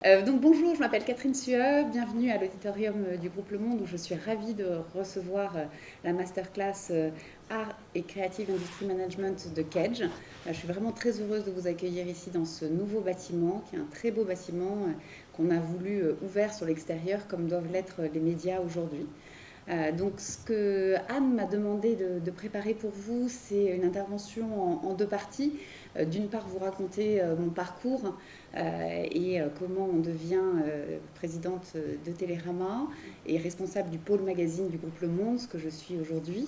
Donc bonjour, je m'appelle Catherine Sueur, bienvenue à l'auditorium du groupe Le Monde où je suis ravie de recevoir la masterclass Art et Creative Industry Management de Kedge. Je suis vraiment très heureuse de vous accueillir ici dans ce nouveau bâtiment, qui est un très beau bâtiment qu'on a voulu ouvert sur l'extérieur comme doivent l'être les médias aujourd'hui. Donc ce que Anne m'a demandé de préparer pour vous, c'est une intervention en deux parties. D'une part, vous raconter mon parcours et comment on devient présidente de Télérama et responsable du pôle magazine du groupe Le Monde, ce que je suis aujourd'hui.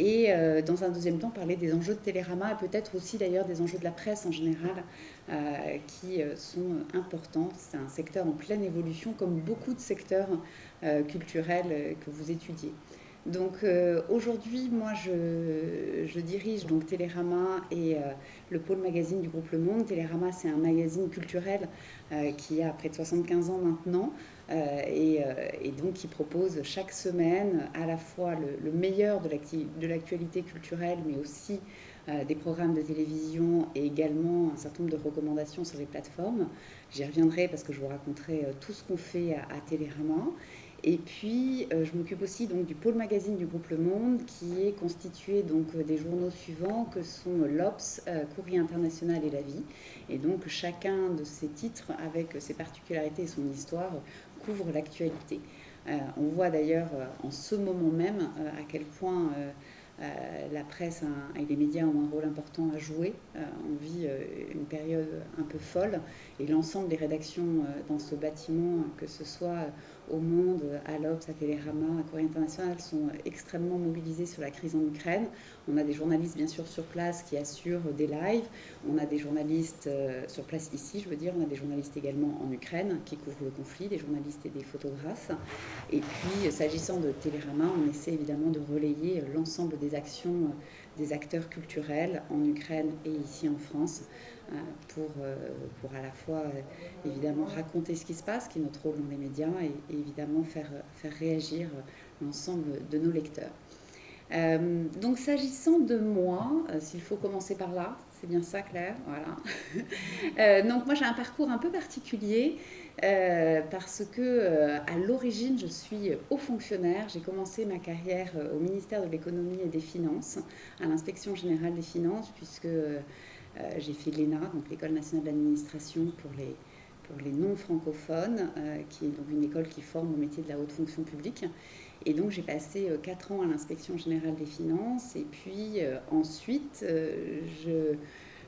Et dans un deuxième temps, parler des enjeux de Télérama et peut-être aussi d'ailleurs des enjeux de la presse en général qui sont importants. C'est un secteur en pleine évolution comme beaucoup de secteurs culturels que vous étudiez. Donc aujourd'hui, moi, je dirige donc Télérama et le pôle magazine du groupe Le Monde. Télérama, c'est un magazine culturel qui a près de 75 ans maintenant et donc qui propose chaque semaine à la fois le meilleur de l'actualité culturelle, mais aussi des programmes de télévision et également un certain nombre de recommandations sur les plateformes. J'y reviendrai parce que je vous raconterai tout ce qu'on fait à Télérama. Et puis, je m'occupe aussi donc, du pôle magazine du groupe Le Monde, qui est constitué donc, des journaux suivants, que sont l'Obs, Courrier International et La Vie. Et donc, chacun de ces titres, avec ses particularités et son histoire, couvre l'actualité. On voit d'ailleurs en ce moment même à quel point la presse et les médias ont un rôle important à jouer. On vit une période un peu folle et l'ensemble des rédactions dans ce bâtiment, que ce soit au Monde, à l'Obs, à Télérama, à Courrier International, sont extrêmement mobilisés sur la crise en Ukraine. On a des journalistes bien sûr sur place qui assurent des lives. On a des journalistes sur place ici, je veux dire. On a des journalistes également en Ukraine qui couvrent le conflit, des journalistes et des photographes. Et puis, s'agissant de Télérama, on essaie évidemment de relayer l'ensemble des actions des acteurs culturels en Ukraine et ici en France pour à la fois évidemment raconter ce qui se passe, qui est notre rôle dans les médias, et évidemment faire réagir l'ensemble de nos lecteurs. Donc s'agissant de moi, s'il faut commencer par là, c'est bien ça Claire, voilà. Donc moi j'ai un parcours un peu particulier parce que à l'origine je suis haut fonctionnaire. J'ai commencé ma carrière au ministère de l'économie et des finances, à l'inspection générale des finances, puisque j'ai fait l'ENA, donc l'École nationale d'administration pour les non-francophones, qui est donc une école qui forme au métier de la haute fonction publique. Et donc j'ai passé 4 ans à l'inspection générale des finances et puis ensuite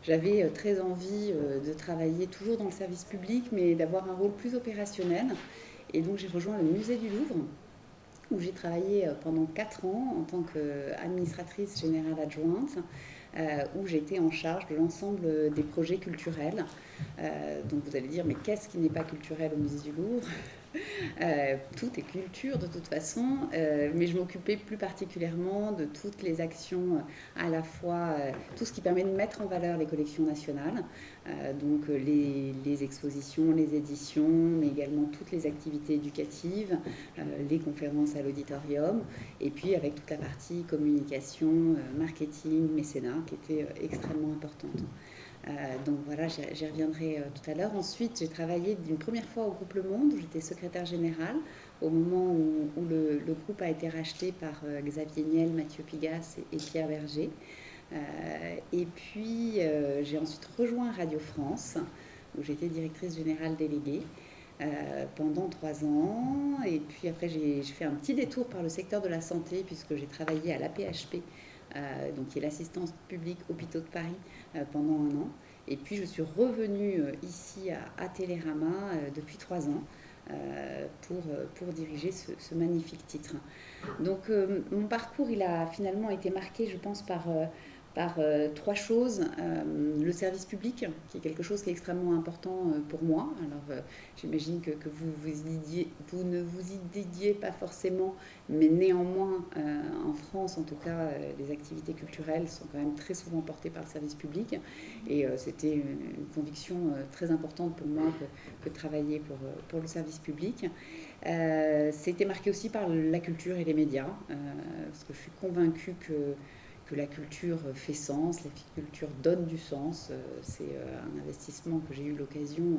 j'avais très envie de travailler toujours dans le service public mais d'avoir un rôle plus opérationnel. Et donc j'ai rejoint le musée du Louvre où j'ai travaillé pendant 4 ans en tant qu'administratrice générale adjointe, où j'étais en charge de l'ensemble des projets culturels. Donc vous allez dire, mais qu'est-ce qui n'est pas culturel au musée du Louvre? Tout est culture de toute façon, mais je m'occupais plus particulièrement de toutes les actions, à la fois tout ce qui permet de mettre en valeur les collections nationales, donc les expositions, les éditions, mais également toutes les activités éducatives, les conférences à l'auditorium, et puis avec toute la partie communication, marketing, mécénat, qui était extrêmement importante. Donc voilà, j'y reviendrai tout à l'heure. Ensuite, j'ai travaillé une première fois au groupe Le Monde, où j'étais secrétaire générale, au moment où le groupe a été racheté par Xavier Niel, Mathieu Pigasse et Pierre Berger. Et puis, j'ai ensuite rejoint Radio France, où j'étais directrice générale déléguée pendant 3 ans. Et puis après, j'ai fait un petit détour par le secteur de la santé, puisque j'ai travaillé à l'AP-HP, donc qui est l'assistance publique hôpitaux de Paris, pendant un an. Et puis je suis revenue ici à Télérama depuis 3 ans pour diriger ce magnifique titre. Donc mon parcours, il a finalement été marqué, je pense, par 3 choses. Le service public, qui est quelque chose qui est extrêmement important pour moi. Alors j'imagine que vous ne vous y dédiez pas forcément, mais néanmoins, en France, en tout cas, les activités culturelles sont quand même très souvent portées par le service public. Et c'était une conviction très importante pour moi que de travailler pour le service public. C'était marqué aussi par la culture et les médias, parce que je suis convaincue que la culture fait sens, la culture donne du sens. C'est un investissement que j'ai eu l'occasion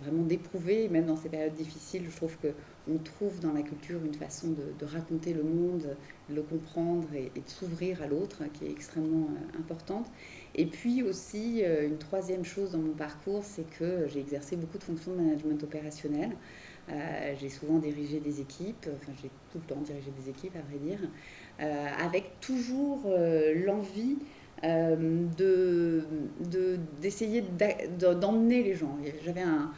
vraiment d'éprouver. Même dans ces périodes difficiles, je trouve qu'on trouve dans la culture une façon de raconter le monde, de le comprendre et de s'ouvrir à l'autre, qui est extrêmement importante. Et puis aussi, une troisième chose dans mon parcours, c'est que j'ai exercé beaucoup de fonctions de management opérationnel. J'ai souvent dirigé des équipes, enfin j'ai tout le temps dirigé des équipes à vrai dire, avec toujours l'envie d'essayer d'emmener les gens. J'avais un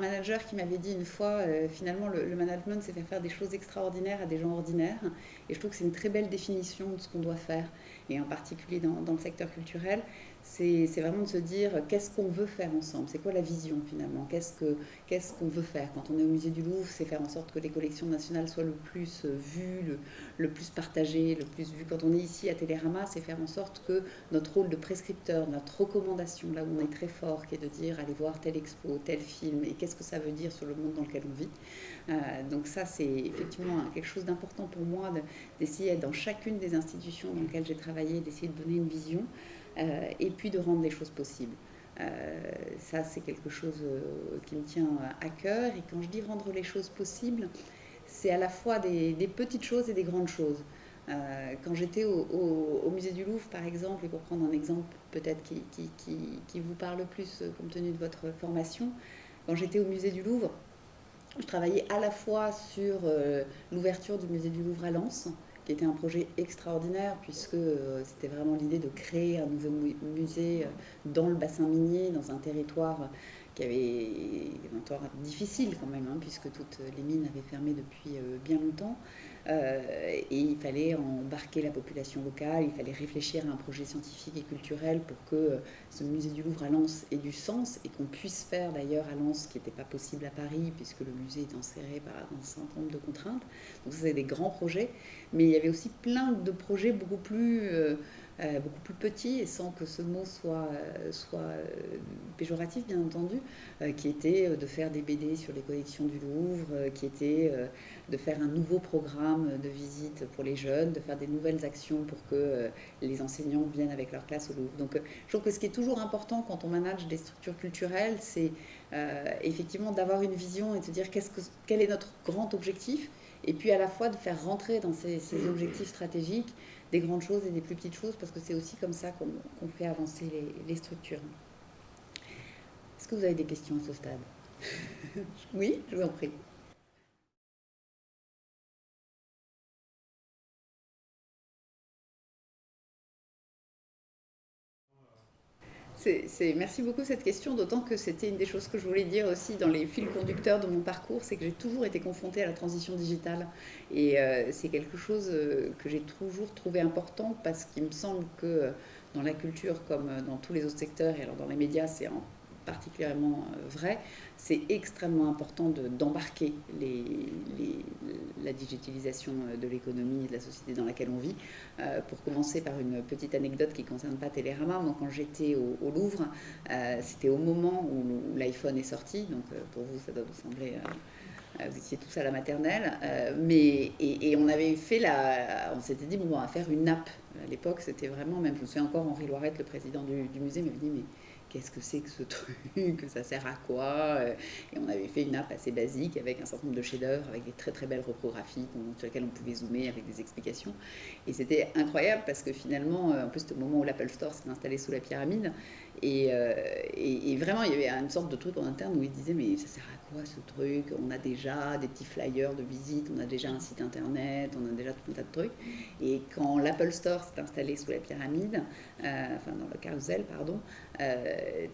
manager qui m'avait dit une fois, finalement le management c'est faire des choses extraordinaires à des gens ordinaires. Et je trouve que c'est une très belle définition de ce qu'on doit faire. Et en particulier dans le secteur culturel, c'est vraiment de se dire qu'est-ce qu'on veut faire ensemble, c'est quoi la vision finalement, qu'est-ce qu'on veut faire. Quand on est au musée du Louvre, c'est faire en sorte que les collections nationales soient le plus vues, le plus partagées, le plus vues. Quand on est ici à Télérama, c'est faire en sorte que notre rôle de prescripteur, notre recommandation, là où on est très fort, qui est de dire allez voir telle expo, tel film, et qu'est-ce que ça veut dire sur le monde dans lequel on vit. Donc ça, c'est effectivement quelque chose d'important pour moi, d'essayer dans chacune des institutions dans lesquelles j'ai travaillé, d'essayer de donner une vision, et puis de rendre les choses possibles. Ça, c'est quelque chose qui me tient à cœur. Et quand je dis rendre les choses possibles, c'est à la fois des petites choses et des grandes choses. Quand j'étais au musée du Louvre, par exemple, et pour prendre un exemple peut-être qui vous parle plus compte tenu de votre formation, quand j'étais au musée du Louvre, je travaillais à la fois sur l'ouverture du musée du Louvre à Lens, qui était un projet extraordinaire, puisque c'était vraiment l'idée de créer un nouveau musée dans le bassin minier, dans un territoire qui avait un territoire difficile quand même, hein, puisque toutes les mines avaient fermé depuis bien longtemps. Et il fallait embarquer la population locale, il fallait réfléchir à un projet scientifique et culturel pour que ce musée du Louvre à Lens ait du sens et qu'on puisse faire d'ailleurs à Lens ce qui n'était pas possible à Paris puisque le musée est enserré par un certain nombre de contraintes. Donc ça c'est des grands projets, mais il y avait aussi plein de projets beaucoup plus petits et sans que ce mot soit péjoratif bien entendu, qui étaient de faire des BD sur les collections du Louvre, qui étaient de faire un nouveau programme de visite pour les jeunes, de faire des nouvelles actions pour que les enseignants viennent avec leur classe au Louvre. Donc je trouve que ce qui est toujours important quand on manage des structures culturelles, c'est effectivement d'avoir une vision et de se dire quel est notre grand objectif, et puis à la fois de faire rentrer dans ces objectifs stratégiques des grandes choses et des plus petites choses, parce que c'est aussi comme ça qu'on fait avancer les structures. Est-ce que vous avez des questions à ce stade? Oui, je vous en prie. Merci beaucoup cette question, d'autant que c'était une des choses que je voulais dire aussi dans les fils conducteurs de mon parcours, c'est que j'ai toujours été confrontée à la transition digitale. Et c'est quelque chose que j'ai toujours trouvé important parce qu'il me semble que dans la culture, comme dans tous les autres secteurs, et alors dans les médias, c'est particulièrement vrai, c'est extrêmement important d'embarquer la digitalisation de l'économie et de la société dans laquelle on vit. Pour commencer par une petite anecdote qui ne concerne pas Télérama, moi quand j'étais au Louvre, c'était au moment où l'iPhone est sorti, donc pour vous ça doit vous sembler vous étiez tous à la maternelle, et on avait on s'était dit bon, on va faire une app. À l'époque, c'était vraiment, même je me souviens encore, Henri Loiret, le président du musée, m'avait dit mais qu'est-ce que c'est que ce truc, ça sert à quoi? Et on avait fait une app assez basique avec un certain nombre de chefs-d'œuvre, avec des très très belles reprographies sur lesquelles on pouvait zoomer avec des explications. Et c'était incroyable parce que finalement, en plus c'était au moment où l'Apple Store s'est installé sous la pyramide, et vraiment il y avait une sorte de truc en interne où ils disaient mais ça sert à quoi ce truc? On a déjà des petits flyers de visite, on a déjà un site internet, on a déjà tout un tas de trucs. Et quand l'Apple Store s'est installé sous la pyramide, enfin dans le carrousel, pardon,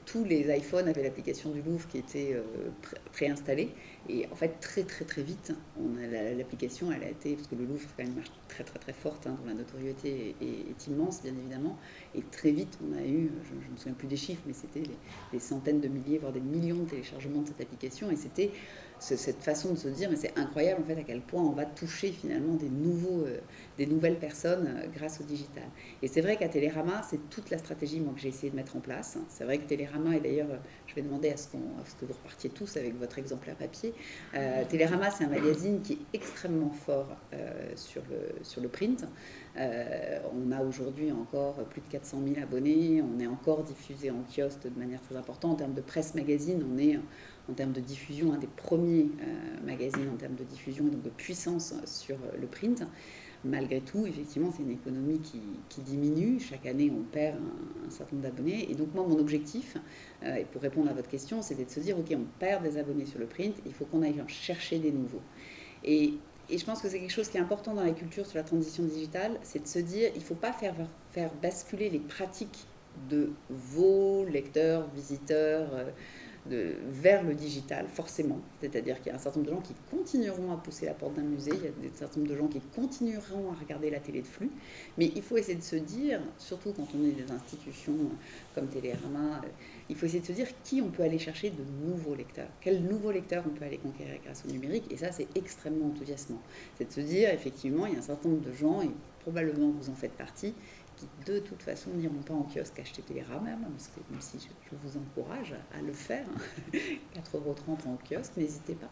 tous les iPhones avaient l'application du Louvre qui était préinstallée. Et en fait, très très très vite, l'application, elle a été, parce que le Louvre, c'est quand même une marque très très très forte, hein, dont la notoriété est immense, bien évidemment. Et très vite, on a eu, je ne me souviens plus des chiffres, mais c'était des centaines de milliers, voire des millions de téléchargements de cette application. Et c'était cette façon de se dire, mais c'est incroyable en fait à quel point on va toucher finalement des nouvelles personnes grâce au digital. Et c'est vrai qu'à Télérama, c'est toute la stratégie moi, que j'ai essayé de mettre en place. C'est vrai que Télérama, et d'ailleurs je vais demander à ce que vous repartiez tous avec votre exemplaire papier, Télérama c'est un magazine qui est extrêmement fort sur le print. On a aujourd'hui encore plus de 400 000 abonnés, on est encore diffusé en kiosque de manière très importante. En termes de presse magazine, on est en termes de diffusion, un des premiers magazines en termes de diffusion, donc de puissance sur le print. Malgré tout, effectivement, c'est une économie qui diminue. Chaque année, on perd un certain nombre d'abonnés. Et donc, moi, mon objectif, et pour répondre à votre question, c'était de se dire, OK, on perd des abonnés sur le print, il faut qu'on aille en chercher des nouveaux. Et, et je pense que c'est quelque chose qui est important dans la culture sur la transition digitale, c'est de se dire, il ne faut pas faire basculer les pratiques de vos lecteurs, visiteurs, vers le digital, forcément. C'est-à-dire qu'il y a un certain nombre de gens qui continueront à pousser la porte d'un musée, il y a un certain nombre de gens qui continueront à regarder la télé de flux, mais il faut essayer de se dire, surtout quand on est des institutions comme Télérama, il faut essayer de se dire qui on peut aller chercher de nouveaux lecteurs, quels nouveaux lecteurs on peut aller conquérir grâce au numérique, et ça c'est extrêmement enthousiasmant. C'est de se dire, effectivement, il y a un certain nombre de gens, et probablement vous en faites partie, qui de toute façon n'iront pas en kiosque acheter Télérama, parce que même si je vous encourage à le faire, 4,30 € en kiosque, n'hésitez pas.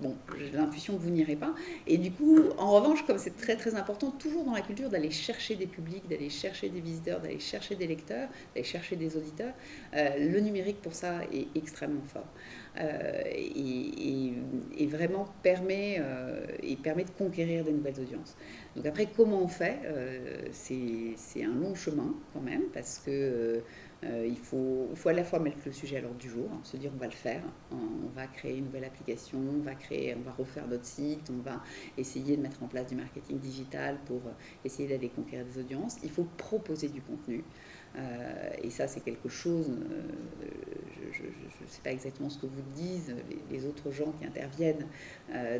Bon, j'ai l'intuition que vous n'irez pas. Et du coup, en revanche, comme c'est très très important, toujours dans la culture, d'aller chercher des publics, d'aller chercher des visiteurs, d'aller chercher des lecteurs, d'aller chercher des auditeurs, le numérique pour ça est extrêmement fort. Et vraiment permet de conquérir des nouvelles audiences. Donc après, comment on fait c'est un long chemin quand même, parce que il faut à la fois mettre le sujet à l'ordre du jour, se dire on va le faire, on va créer une nouvelle application, on va refaire notre site, on va essayer de mettre en place du marketing digital pour essayer d'aller conquérir des audiences. Il faut proposer du contenu. Et ça, c'est quelque chose, je ne sais pas exactement ce que vous disent les autres gens qui interviennent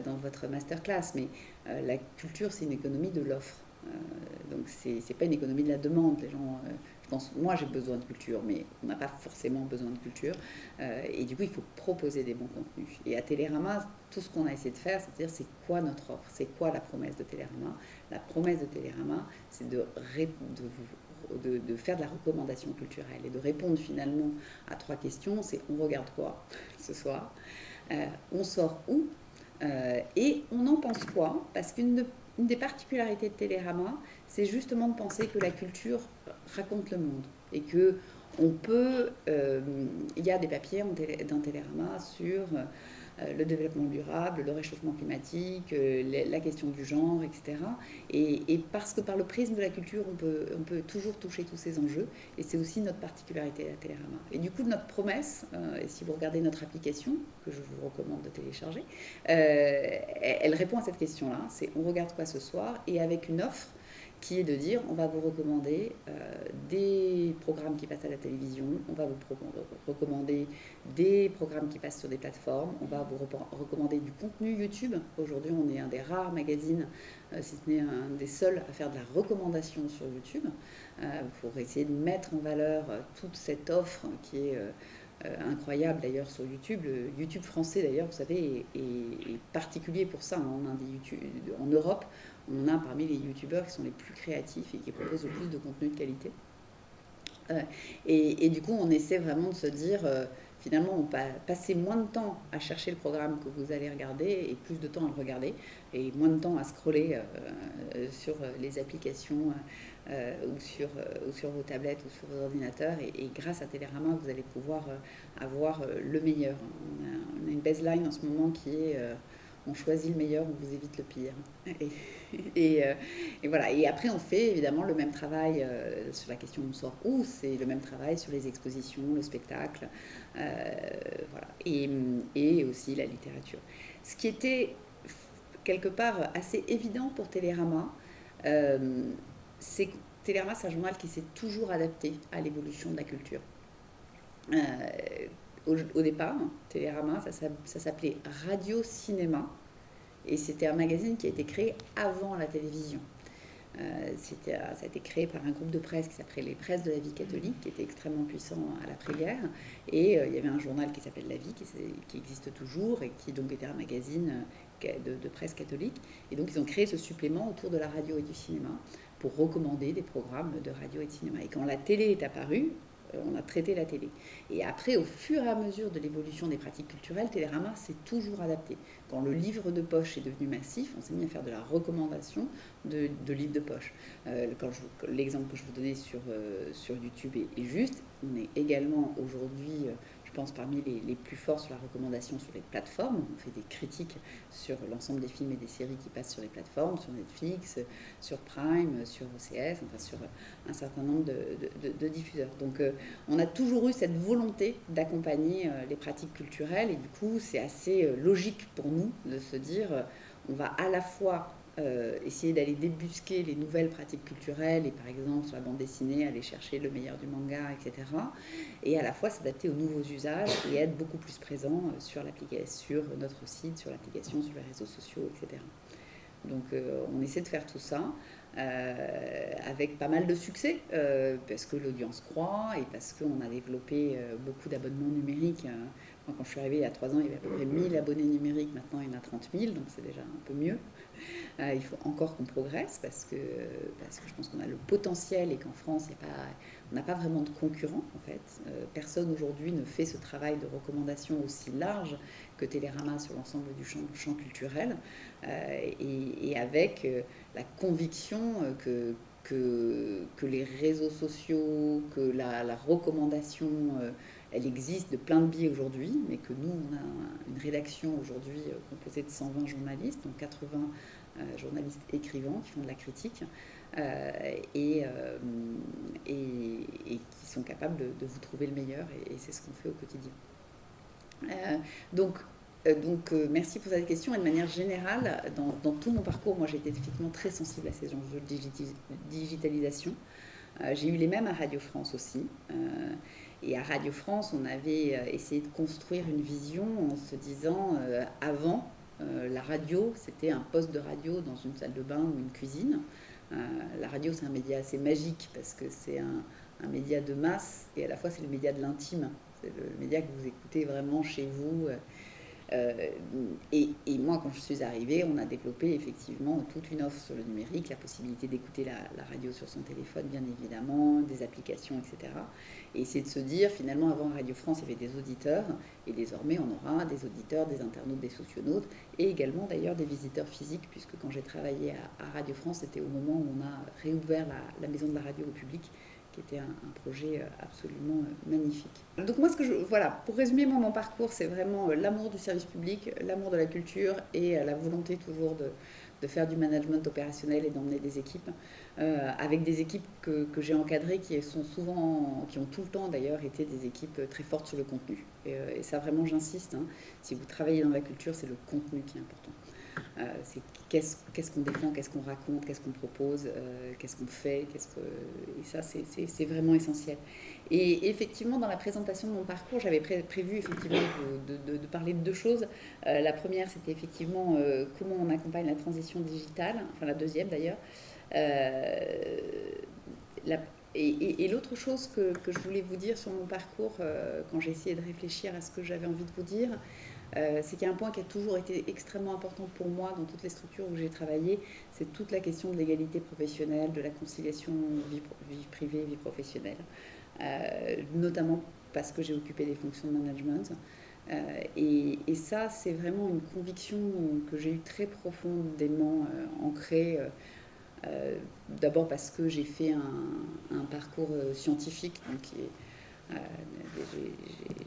dans votre masterclass, mais la culture, c'est une économie de l'offre. Donc, c'est pas une économie de la demande. Les gens, je pense, moi j'ai besoin de culture, mais on n'a pas forcément besoin de culture. Et du coup, il faut proposer des bons contenus. Et à Télérama, tout ce qu'on a essayé de faire, c'est de dire c'est quoi notre offre, c'est quoi la promesse de Télérama. La promesse de Télérama, c'est de faire de la recommandation culturelle et de répondre finalement à 3 questions. C'est on regarde quoi ce soir, on sort où, et on en pense quoi. Parce qu'une des particularités de Télérama, c'est justement de penser que la culture raconte le monde et que on peut, il y a des papiers dans Télérama sur le développement durable, le réchauffement climatique, la question du genre, etc. Et parce que par le prisme de la culture, on peut toujours toucher tous ces enjeux. Et c'est aussi notre particularité à Télérama. Et du coup, notre promesse, et si vous regardez notre application, que je vous recommande de télécharger, elle répond à cette question-là. C'est on regarde quoi ce soir, et avec une offre qui est de dire on va vous recommander des programmes qui passent à la télévision, on va vous recommander des programmes qui passent sur des plateformes, on va vous recommander du contenu YouTube. Aujourd'hui, on est un des rares magazines, si ce n'est un des seuls, à faire de la recommandation sur YouTube, pour essayer de mettre en valeur toute cette offre qui est incroyable d'ailleurs sur YouTube. Le YouTube français d'ailleurs, vous savez, est particulier pour ça. En Europe, on a parmi les youtubeurs qui sont les plus créatifs et qui proposent le plus de contenu de qualité. Et du coup, on essaie vraiment de se dire, finalement, on va passer moins de temps à chercher le programme que vous allez regarder et plus de temps à le regarder et moins de temps à scroller sur les applications ou sur vos tablettes ou sur vos ordinateurs. Et grâce à Télérama, vous allez pouvoir avoir le meilleur. On a une baseline en ce moment qui est on choisit le meilleur, on vous évite le pire. Et voilà. Et après, on fait évidemment le même travail sur la question on sort où, c'est le même travail sur les expositions, le spectacle, voilà. Et aussi la littérature. Ce qui était quelque part assez évident pour Télérama, c'est que Télérama, c'est un journal qui s'est toujours adapté à l'évolution de la culture. Au départ, Télérama, ça s'appelait Radio Cinéma, et c'était un magazine qui a été créé avant la télévision. Ça a été créé par un groupe de presse qui s'appelait les Presses de la Vie catholique, qui était extrêmement puissant à l'après-guerre. Et il y avait un journal qui s'appelle La Vie, qui existe toujours, et qui donc était un magazine de presse catholique. Et donc ils ont créé ce supplément autour de la radio et du cinéma pour recommander des programmes de radio et de cinéma. Et quand la télé est apparue, on a traité la télé. Et après, au fur et à mesure de l'évolution des pratiques culturelles, Télérama s'est toujours adapté. Quand le livre de poche est devenu massif, on s'est mis à faire de la recommandation de livres de poche. L'exemple que je vous donnais sur YouTube est juste. On est également aujourd'hui, je pense, parmi les plus forts sur la recommandation sur les plateformes. On fait des critiques sur l'ensemble des films et des séries qui passent sur les plateformes, sur Netflix, sur Prime, sur OCS, enfin sur un certain nombre de diffuseurs. Donc on a toujours eu cette volonté d'accompagner les pratiques culturelles et du coup c'est assez logique pour nous de se dire on va à la fois essayer d'aller débusquer les nouvelles pratiques culturelles et par exemple sur la bande dessinée aller chercher le meilleur du manga, etc. Et à la fois s'adapter aux nouveaux usages et être beaucoup plus présent sur notre site, sur l'application, sur les réseaux sociaux, etc. Donc on essaie de faire tout ça avec pas mal de succès parce que l'audience croît et parce qu'on a développé beaucoup d'abonnements numériques. Moi, quand je suis arrivée il y a 3 ans, il y avait à peu près 1000 abonnés numériques, maintenant il y en a 30 000, donc c'est déjà un peu mieux. Il faut encore qu'on progresse parce que je pense qu'on a le potentiel et qu'en France, on n'a pas vraiment de concurrents en fait. Personne aujourd'hui ne fait ce travail de recommandation aussi large que Télérama sur l'ensemble du champ culturel et avec la conviction que les réseaux sociaux, que la recommandation, elle existe de plein de biais aujourd'hui, mais que nous, on a une rédaction aujourd'hui composée de 120 journalistes, donc 80 journalistes écrivains qui font de la critique et qui sont capables de vous trouver le meilleur, et c'est ce qu'on fait au quotidien. Merci pour cette question. Et de manière générale, dans tout mon parcours, moi j'ai été effectivement très sensible à ces enjeux de digitalisation. J'ai eu les mêmes à Radio France aussi. Et à Radio France, on avait essayé de construire une vision en se disant, avant, la radio, c'était un poste de radio dans une salle de bain ou une cuisine. La radio, c'est un média assez magique parce que c'est un média de masse et à la fois c'est le média de l'intime. C'est le média que vous écoutez vraiment chez vous. Et moi, quand je suis arrivée, on a développé effectivement toute une offre sur le numérique, la possibilité d'écouter la radio sur son téléphone, bien évidemment, des applications, etc. Et c'est de se dire, finalement, avant Radio France, il y avait des auditeurs, et désormais, on aura des auditeurs, des internautes, des socionautes, et également d'ailleurs des visiteurs physiques, puisque quand j'ai travaillé à Radio France, c'était au moment où on a réouvert la maison de la radio au public, qui était un projet absolument magnifique. Donc moi, voilà, pour résumer mon parcours, c'est vraiment l'amour du service public, l'amour de la culture et la volonté toujours de faire du management opérationnel et d'emmener des équipes, avec des équipes que j'ai encadrées qui ont tout le temps d'ailleurs été des équipes très fortes sur le contenu. Et ça vraiment j'insiste, hein, si vous travaillez dans la culture, c'est le contenu qui est important. C'est qu'est-ce qu'on défend, qu'est-ce qu'on raconte, qu'est-ce qu'on propose, qu'est-ce qu'on fait, et ça c'est vraiment essentiel. Et effectivement, dans la présentation de mon parcours, j'avais prévu effectivement de parler de 2 choses. La première, c'était effectivement comment on accompagne la transition digitale, enfin la deuxième d'ailleurs. Et l'autre chose que je voulais vous dire sur mon parcours, quand j'ai essayé de réfléchir à ce que j'avais envie de vous dire, c'est qu'il y a un point qui a toujours été extrêmement important pour moi dans toutes les structures où j'ai travaillé, c'est toute la question de l'égalité professionnelle, de la conciliation vie privée, vie professionnelle, notamment parce que j'ai occupé des fonctions de management. Et ça, c'est vraiment une conviction que j'ai eue très profondément ancrée. D'abord parce que j'ai fait un parcours scientifique, donc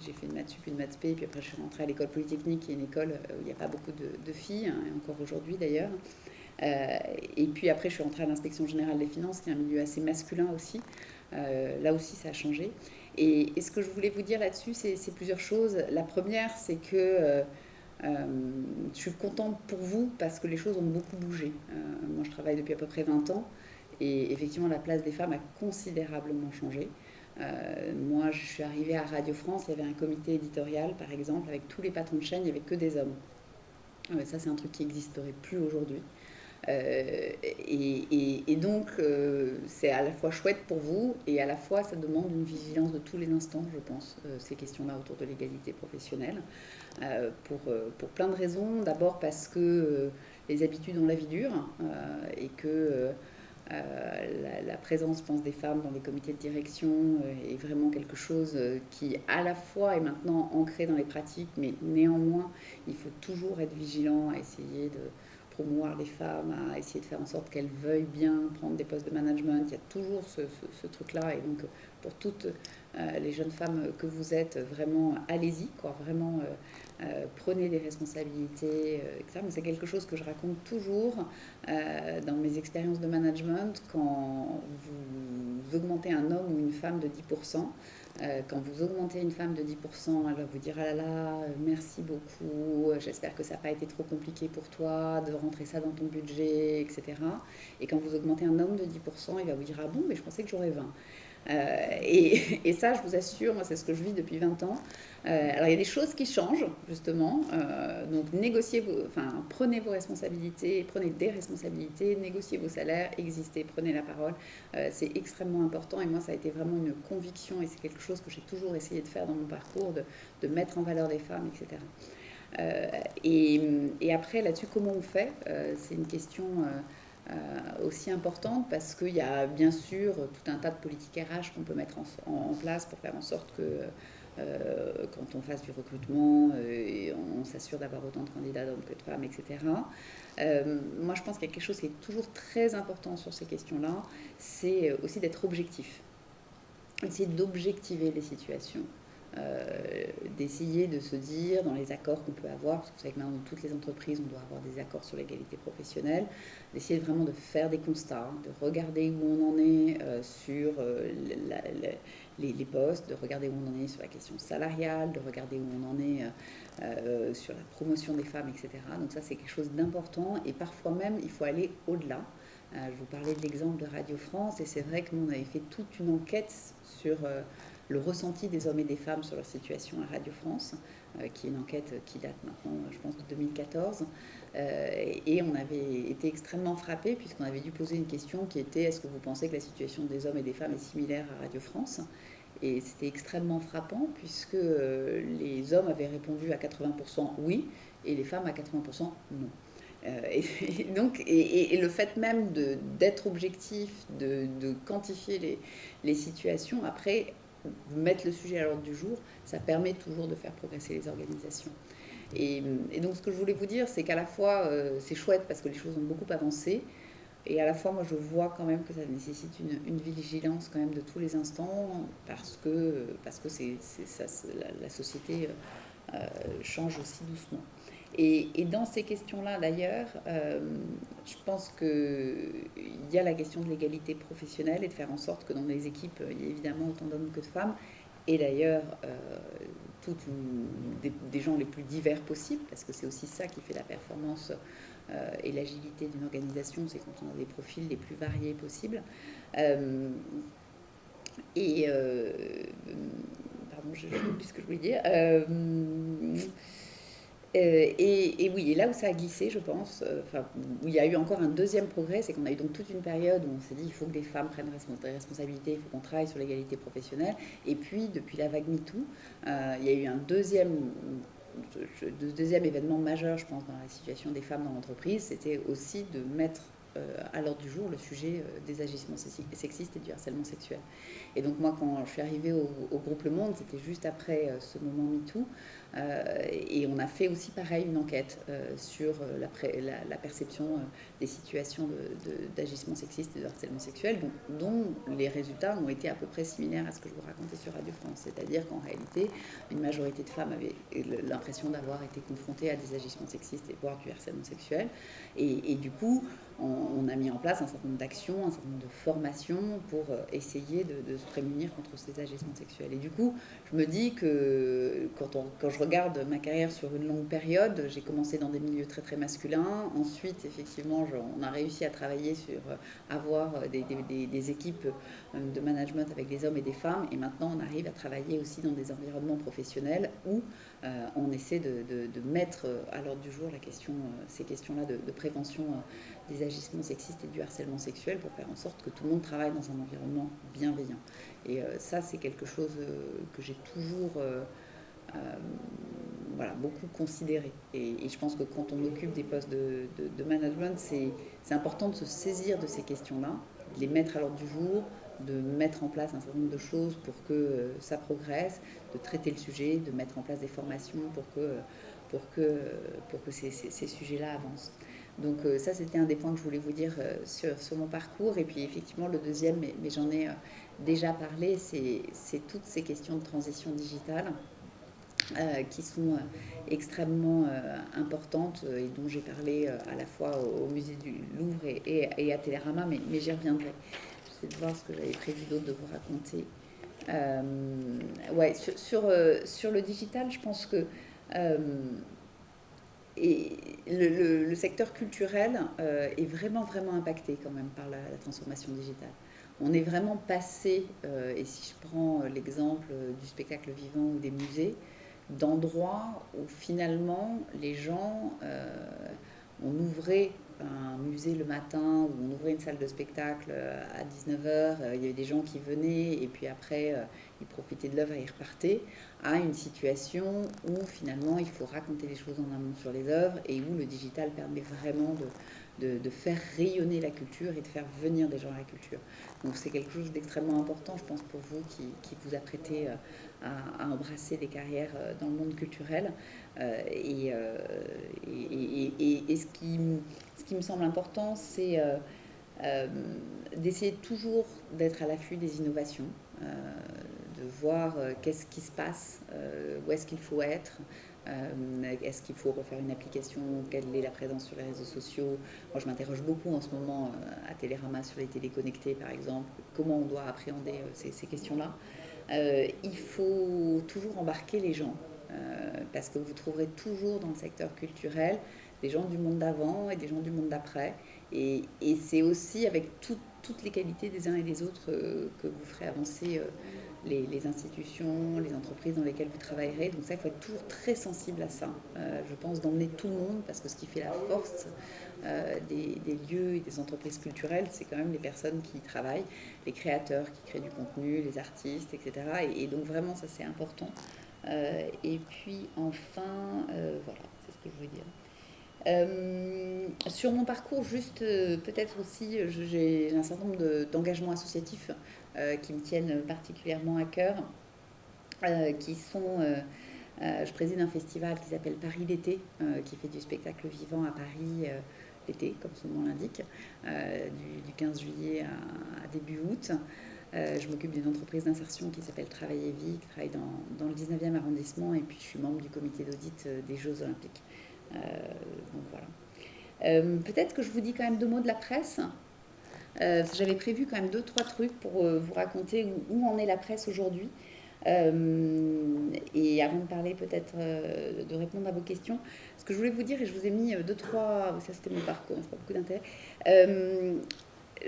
j'ai fait une maths sup, une maths spé, puis après je suis rentrée à l'école polytechnique, qui est une école où il n'y a pas beaucoup de filles, hein, et encore aujourd'hui d'ailleurs. Et puis après je suis rentrée à l'inspection générale des finances, qui est un milieu assez masculin aussi. Là aussi ça a changé. Et ce que je voulais vous dire là-dessus, c'est plusieurs choses. La première, c'est que je suis contente pour vous parce que les choses ont beaucoup bougé. Moi je travaille depuis à peu près 20 ans et effectivement la place des femmes a considérablement changé. Moi, je suis arrivée à Radio France, il y avait un comité éditorial, par exemple, avec tous les patrons de chaîne, il n'y avait que des hommes. Ça, c'est un truc qui n'existerait plus aujourd'hui. Et donc, c'est à la fois chouette pour vous, et à la fois, ça demande une vigilance de tous les instants, je pense, ces questions-là autour de l'égalité professionnelle, pour plein de raisons. D'abord parce que les habitudes ont la vie dure, et que la présence, je pense, des femmes dans les comités de direction est vraiment quelque chose qui, à la fois, est maintenant ancré dans les pratiques, mais néanmoins, il faut toujours être vigilant à essayer de promouvoir les femmes, à essayer de faire en sorte qu'elles veuillent bien prendre des postes de management. Il y a toujours ce truc-là. Et donc, pour toutes les jeunes femmes que vous êtes, vraiment, allez-y, quoi. Vraiment, prenez des responsabilités, etc. Mais c'est quelque chose que je raconte toujours dans mes expériences de management. Quand vous augmentez un homme ou une femme de 10%, quand vous augmentez une femme de 10%, elle va vous dire ah là là, merci beaucoup, j'espère que ça n'a pas été trop compliqué pour toi de rentrer ça dans ton budget, etc. Et quand vous augmentez un homme de 10%, il va vous dire ah bon, mais je pensais que j'aurais 20. Et ça, je vous assure, moi, c'est ce que je vis depuis 20 ans. Alors, il y a des choses qui changent, justement. Donc, prenez vos responsabilités, prenez des responsabilités, négociez vos salaires, existez, prenez la parole. C'est extrêmement important. Et moi, ça a été vraiment une conviction et c'est quelque chose que j'ai toujours essayé de faire dans mon parcours, de mettre en valeur les femmes, etc. Et après, là-dessus, comment on fait c'est une question aussi importante parce qu'il y a bien sûr tout un tas de politiques RH qu'on peut mettre en place pour faire en sorte que quand on fasse du recrutement, on s'assure d'avoir autant de candidats d'hommes que de femmes, etc. Moi, je pense qu'il y a quelque chose qui est toujours très important sur ces questions-là, c'est aussi d'être objectif, essayer d'objectiver les situations. D'essayer de se dire dans les accords qu'on peut avoir, parce que vous savez que maintenant dans toutes les entreprises on doit avoir des accords sur l'égalité professionnelle, d'essayer vraiment de faire des constats, de regarder où on en est sur les postes, de regarder où on en est sur la question salariale, de regarder où on en est sur la promotion des femmes, etc. Donc ça c'est quelque chose d'important et parfois même il faut aller au-delà. Je vous parlais de l'exemple de Radio France et c'est vrai que nous on avait fait toute une enquête sur le ressenti des hommes et des femmes sur leur situation à Radio France, qui est une enquête qui date maintenant, je pense, de 2014. Et on avait été extrêmement frappés puisqu'on avait dû poser une question qui était est-ce que vous pensez que la situation des hommes et des femmes est similaire à Radio France? Et c'était extrêmement frappant puisque les hommes avaient répondu à 80% oui et les femmes à 80% non. Et le fait même d'être objectif, de quantifier les situations, après, mettre le sujet à l'ordre du jour, ça permet toujours de faire progresser les organisations. Et donc ce que je voulais vous dire, c'est qu'à la fois, c'est chouette parce que les choses ont beaucoup avancé, et à la fois, moi, je vois quand même que ça nécessite une vigilance quand même de tous les instants, parce que la société change aussi doucement. Et dans ces questions-là, d'ailleurs, je pense qu'il y a la question de l'égalité professionnelle et de faire en sorte que dans les équipes, il y ait évidemment autant d'hommes que de femmes. Et d'ailleurs, des gens les plus divers possibles, parce que c'est aussi ça qui fait la performance et l'agilité d'une organisation, c'est quand on a des profils les plus variés possibles. Et pardon, j'ai oublié ce que je voulais dire. Et oui, et là où ça a glissé, je pense, où il y a eu encore un deuxième progrès, c'est qu'on a eu donc toute une période où on s'est dit il faut que des femmes prennent des responsabilités, il faut qu'on travaille sur l'égalité professionnelle. Et puis, depuis la vague MeToo, il y a eu un deuxième événement majeur, je pense, dans la situation des femmes dans l'entreprise, c'était aussi de mettre à l'ordre du jour le sujet des agissements sexistes et du harcèlement sexuel. Et donc moi, quand je suis arrivée au groupe Le Monde, c'était juste après ce moment MeToo, et on a fait aussi pareil une enquête sur la perception des situations d'agissement sexiste et de harcèlement sexuel, dont les résultats ont été à peu près similaires à ce que je vous racontais sur Radio France. C'est-à-dire qu'en réalité, une majorité de femmes avaient l'impression d'avoir été confrontées à des agissements sexistes et voire du harcèlement sexuel. Et du coup, on a mis en place un certain nombre d'actions, un certain nombre de formations pour essayer de se prémunir contre ces agissements sexuels. Et du coup, je me dis que quand je regarde ma carrière sur une longue période, j'ai commencé dans des milieux très très masculins. Ensuite, effectivement, on a réussi à travailler sur avoir des équipes de management avec des hommes et des femmes. Et maintenant, on arrive à travailler aussi dans des environnements professionnels où on essaie de mettre à l'ordre du jour ces questions-là de prévention des agissements sexistes et du harcèlement sexuel pour faire en sorte que tout le monde travaille dans un environnement bienveillant. Et ça, c'est quelque chose que j'ai toujours voilà, beaucoup considérés. Et je pense que quand on occupe des postes de management, c'est important de se saisir de ces questions-là, de les mettre à l'ordre du jour, de mettre en place un certain nombre de choses pour que ça progresse, de traiter le sujet, de mettre en place des formations pour que ces sujets-là avancent. Donc ça, c'était un des points que je voulais vous dire sur mon parcours. Et puis effectivement, le deuxième, mais j'en ai déjà parlé, c'est toutes ces questions de transition digitale qui sont extrêmement importantes et dont j'ai parlé à la fois au musée du Louvre et à Télérama, mais j'y reviendrai. J'essaie de voir ce que j'avais prévu d'autre de vous raconter. Ouais, sur le digital, je pense que euh, et le secteur culturel est vraiment, vraiment impacté quand même par la transformation digitale. On est vraiment passé, et si je prends l'exemple du spectacle vivant ou des musées, d'endroits où finalement les gens, on ouvrait un musée le matin, ou on ouvrait une salle de spectacle à 19h, il y avait des gens qui venaient et puis après ils profitaient de l'œuvre et ils repartaient, à une situation où finalement il faut raconter les choses en amont sur les œuvres et où le digital permet vraiment de faire rayonner la culture et de faire venir des gens à la culture. Donc c'est quelque chose d'extrêmement important, je pense, pour vous qui vous apprêtez à embrasser des carrières dans le monde culturel. Et ce qui me semble important, c'est euh, d'essayer toujours d'être à l'affût des innovations, de voir qu'est-ce qui se passe, où est-ce qu'il faut être, est-ce qu'il faut refaire une application, quelle est la présence sur les réseaux sociaux. Moi, je m'interroge beaucoup en ce moment à Télérama sur les téléconnectés, par exemple, comment on doit appréhender ces questions-là. Il faut toujours embarquer les gens, parce que vous trouverez toujours dans le secteur culturel des gens du monde d'avant et des gens du monde d'après. Et c'est aussi avec toutes les qualités des uns et des autres que vous ferez avancer les institutions, les entreprises dans lesquelles vous travaillerez. Donc ça, il faut être toujours très sensible à ça. Je pense d'emmener tout le monde, parce que ce qui fait la force des lieux et des entreprises culturelles, c'est quand même les personnes qui y travaillent, les créateurs qui créent du contenu, les artistes, etc. Et donc vraiment, ça c'est important. Et puis enfin, voilà, c'est ce que je veux dire. Sur mon parcours, juste peut-être aussi, j'ai un certain nombre d'engagements associatifs qui me tiennent particulièrement à cœur, qui sont je préside un festival qui s'appelle Paris l'été, qui fait du spectacle vivant à Paris l'été, comme son nom l'indique, du 15 juillet à début août. Je m'occupe d'une entreprise d'insertion qui s'appelle Travail et Vie, qui travaille dans le 19e arrondissement, et puis je suis membre du comité d'audit des Jeux Olympiques. Donc voilà. Peut-être que je vous dis quand même deux mots de la presse. J'avais prévu quand même deux, trois trucs pour vous raconter où en est la presse aujourd'hui. Et avant de parler peut-être de répondre à vos questions, ce que je voulais vous dire, et je vous ai mis deux, trois, ça c'était mon parcours, c'est pas beaucoup d'intérêt.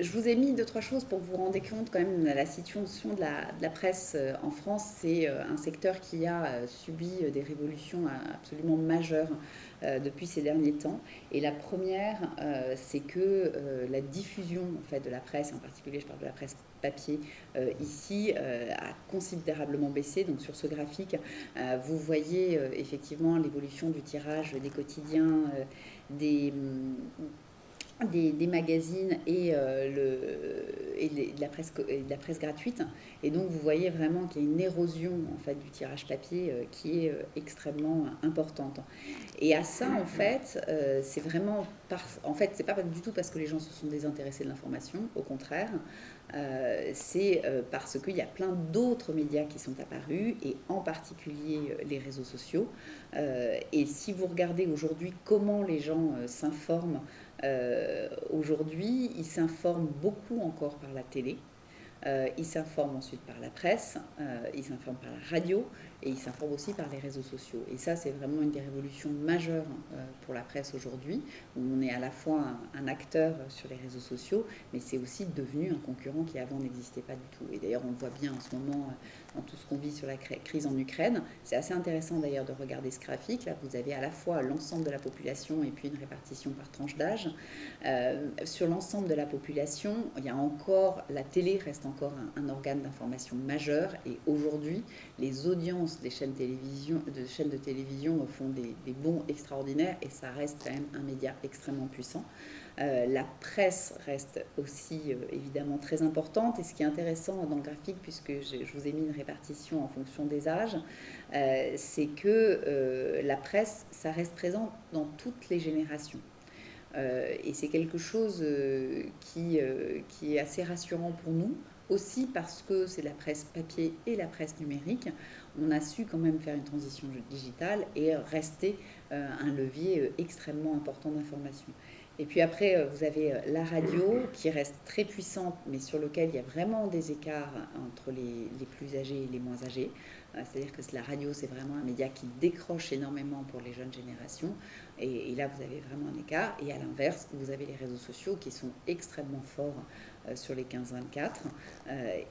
Je vous ai mis deux, trois choses pour vous rendre compte quand même de la situation de la presse en France. C'est un secteur qui a subi des révolutions absolument majeures depuis ces derniers temps. Et la première, c'est que la diffusion en fait, de la presse, en particulier je parle de la presse papier ici, a considérablement baissé. Donc sur ce graphique, vous voyez effectivement l'évolution du tirage des quotidiens, des des magazines et de la presse gratuite. Et donc vous voyez vraiment qu'il y a une érosion en fait, du tirage papier qui est extrêmement importante. Et à ça, en fait, c'est vraiment... En fait, c'est pas du tout parce que les gens se sont désintéressés de l'information, au contraire. C'est parce qu'il y a plein d'autres médias qui sont apparus, et en particulier les réseaux sociaux. Et si vous regardez aujourd'hui comment les gens s'informent, aujourd'hui, ils s'informent beaucoup encore par la télé. Ils s'informent ensuite par la presse, ils s'informent par la radio et ils s'informent aussi par les réseaux sociaux. Et ça, c'est vraiment une des révolutions majeures pour la presse aujourd'hui, où on est à la fois un acteur sur les réseaux sociaux, mais c'est aussi devenu un concurrent qui avant n'existait pas du tout. Et d'ailleurs, on le voit bien en ce moment dans tout ce qu'on vit sur la crise en Ukraine. C'est assez intéressant d'ailleurs de regarder ce graphique. Là, vous avez à la fois l'ensemble de la population et puis une répartition par tranche d'âge. Sur l'ensemble de la population, il y a encore, la télé reste encore un organe d'information majeur, et aujourd'hui, les audiences l'audience des chaînes de télévision font des bons extraordinaires et ça reste quand même un média extrêmement puissant. La presse reste aussi évidemment très importante. Et ce qui est intéressant dans le graphique, puisque je vous ai mis une répartition en fonction des âges, c'est que la presse, ça reste présent dans toutes les générations. Et c'est quelque chose qui est assez rassurant pour nous, aussi parce que c'est la presse papier et la presse numérique. On a su quand même faire une transition digitale et rester un levier extrêmement important d'information. Et puis après, vous avez la radio qui reste très puissante, mais sur lequel il y a vraiment des écarts entre les plus âgés et les moins âgés. C'est-à-dire que la radio, c'est vraiment un média qui décroche énormément pour les jeunes générations. Et là, vous avez vraiment un écart. Et à l'inverse, vous avez les réseaux sociaux qui sont extrêmement forts sur les 15-24.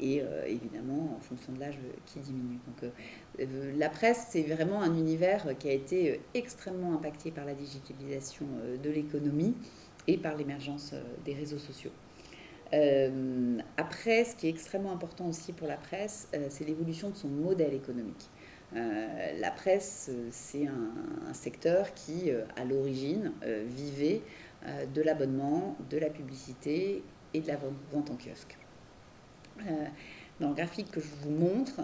Et évidemment, en fonction de l'âge, qui diminue. Donc la presse, c'est vraiment un univers qui a été extrêmement impacté par la digitalisation de l'économie et par l'émergence des réseaux sociaux. Après, ce qui est extrêmement important aussi pour la presse, c'est l'évolution de son modèle économique. La presse, c'est un secteur qui, à l'origine, vivait de l'abonnement, de la publicité et de la vente en kiosque. Dans le graphique que je vous montre,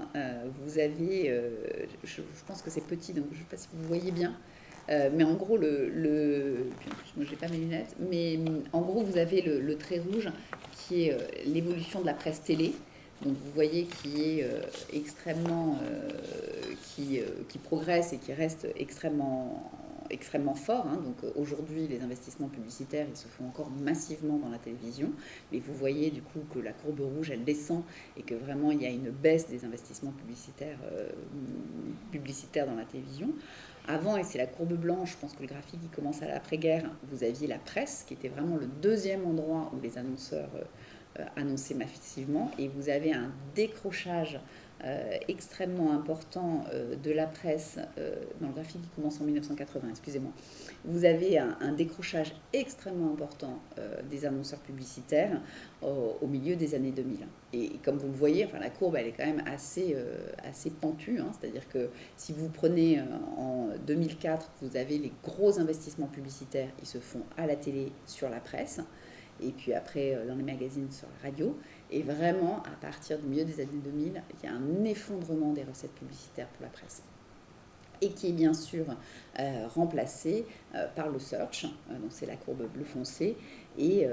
vous avez, je pense que c'est petit, donc je ne sais pas si vous voyez bien, mais en gros, moi je n'ai pas mes lunettes, mais en gros, vous avez le trait rouge qui est l'évolution de la presse télé. Donc vous voyez qui est extrêmement, qui progresse et qui reste extrêmement fort. Hein. Donc aujourd'hui, les investissements publicitaires, ils se font encore massivement dans la télévision. Mais vous voyez du coup que la courbe rouge, elle descend et que vraiment, il y a une baisse des investissements publicitaires dans la télévision. Avant, et c'est la courbe blanche, je pense que le graphique il commence à l'après-guerre, vous aviez la presse, qui était vraiment le deuxième endroit où les annonceurs annonçaient massivement. Et vous avez un décrochage extrêmement important de la presse, dans le graphique qui commence en 1980, excusez-moi, vous avez un décrochage extrêmement important des annonceurs publicitaires au milieu des années 2000. Et comme vous le voyez, enfin, la courbe elle est quand même assez pentue, hein, c'est-à-dire que si vous prenez en 2004, vous avez les gros investissements publicitaires, ils se font à la télé, sur la presse, et puis après dans les magazines, sur la radio. Et vraiment, à partir du milieu des années 2000, il y a un effondrement des recettes publicitaires pour la presse. Et qui est bien sûr remplacé par le search, donc c'est la courbe bleu foncé, et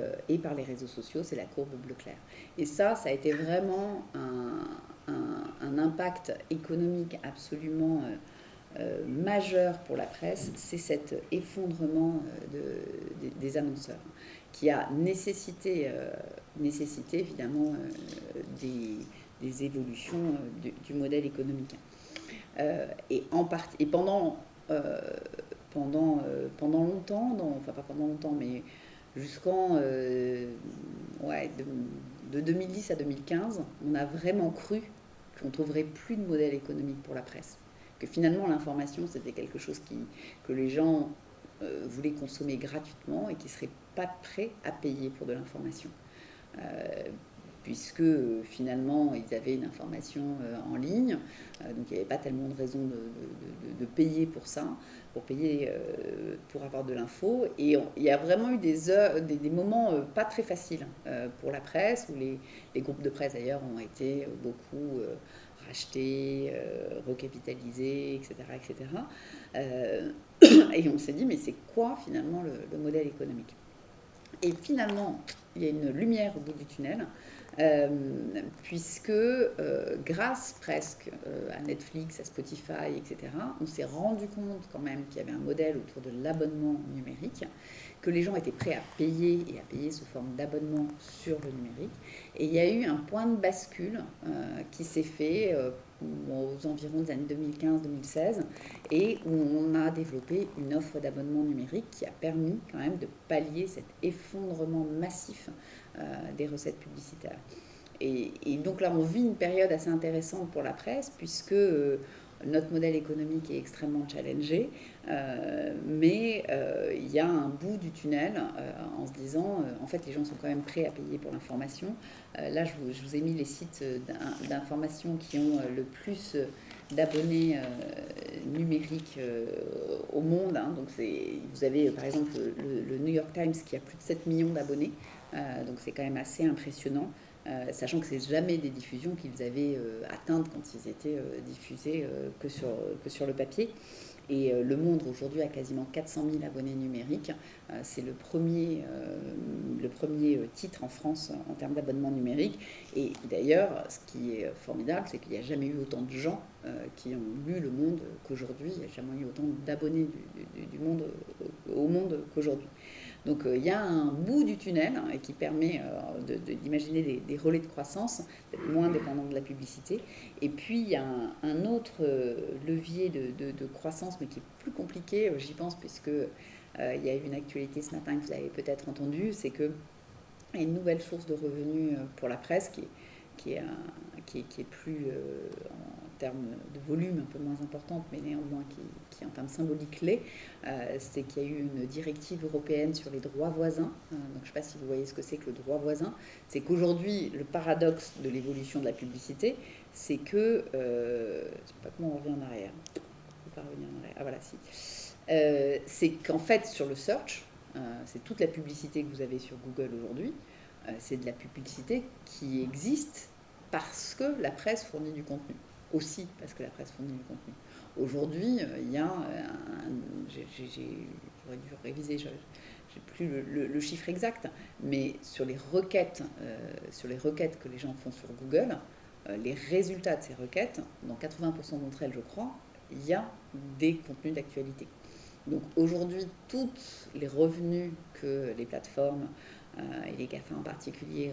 par les réseaux sociaux, c'est la courbe bleu clair. Et ça a été vraiment un impact économique absolument majeur pour la presse, c'est cet effondrement des annonceurs qui a nécessité évidemment des évolutions du modèle économique. Et pendant longtemps, enfin pas pendant longtemps, mais jusqu'en de 2010 à 2015, on a vraiment cru qu'on ne trouverait plus de modèle économique pour la presse. Que finalement l'information c'était quelque chose que les gens voulaient consommer gratuitement et qui ne seraient pas prêts à payer pour de l'information. Puisque finalement ils avaient une information en ligne, donc il n'y avait pas tellement de raison de payer pour ça, pour avoir de l'info. Et il y a vraiment eu des moments pas très faciles pour la presse, où les groupes de presse d'ailleurs ont été beaucoup rachetés, recapitalisés, etc. Et on s'est dit, mais c'est quoi finalement le modèle économique ? Et finalement, il y a une lumière au bout du tunnel, puisque grâce presque à Netflix, à Spotify, etc., on s'est rendu compte quand même qu'il y avait un modèle autour de l'abonnement numérique, que les gens étaient prêts à payer et à payer sous forme d'abonnement sur le numérique. Et il y a eu un point de bascule qui s'est fait aux environs des années 2015-2016 et où on a développé une offre d'abonnement numérique qui a permis quand même de pallier cet effondrement massif des recettes publicitaires. Et donc là, on vit une période assez intéressante pour la presse puisque notre modèle économique est extrêmement challengé, mais il y a un bout du tunnel en se disant, en fait, les gens sont quand même prêts à payer pour l'information. Là, je vous ai mis les sites d'information qui ont le plus d'abonnés numériques au monde. Hein. Donc vous avez par exemple le New York Times qui a plus de 7 millions d'abonnés. Donc c'est quand même assez impressionnant. Sachant que c'est jamais des diffusions qu'ils avaient atteintes quand ils étaient diffusés que sur le papier. Et Le Monde aujourd'hui a quasiment 400 000 abonnés numériques. C'est le premier titre en France en termes d'abonnement numérique. Et d'ailleurs, ce qui est formidable, c'est qu'il n'y a jamais eu autant de gens qui ont lu Le Monde qu'aujourd'hui. Il n'y a jamais eu autant d'abonnés du monde, au monde qu'aujourd'hui. Donc il y a un bout du tunnel qui permet d'imaginer des relais de croissance, d'être moins dépendant de la publicité. Et puis il y a un autre levier de croissance, mais qui est plus compliqué, j'y pense, puisque il y a eu une actualité ce matin que vous avez peut-être entendu, c'est qu'il y a une nouvelle source de revenus pour la presse qui est plus en termes de volume un peu moins importante, mais néanmoins qui en termes symboliques l'est, c'est qu'il y a eu une directive européenne sur les droits voisins. Donc je ne sais pas si vous voyez ce que c'est que le droit voisin. C'est qu'aujourd'hui, le paradoxe de l'évolution de la publicité, c'est que... je ne sais pas comment on revient en arrière. On ne peut pas revenir en arrière. Ah voilà, si. C'est qu'en fait, sur le search, c'est toute la publicité que vous avez sur Google aujourd'hui, c'est de la publicité qui existe parce que la presse fournit du contenu. Aussi parce que la presse fournit du contenu. Aujourd'hui, il y a j'aurais dû réviser, j'ai plus le chiffre exact, mais sur les requêtes que les gens font sur Google, les résultats de ces requêtes, dans 80% d'entre elles, je crois, il y a des contenus d'actualité. Donc aujourd'hui, tous les revenus que les plateformes et les GAFA en particulier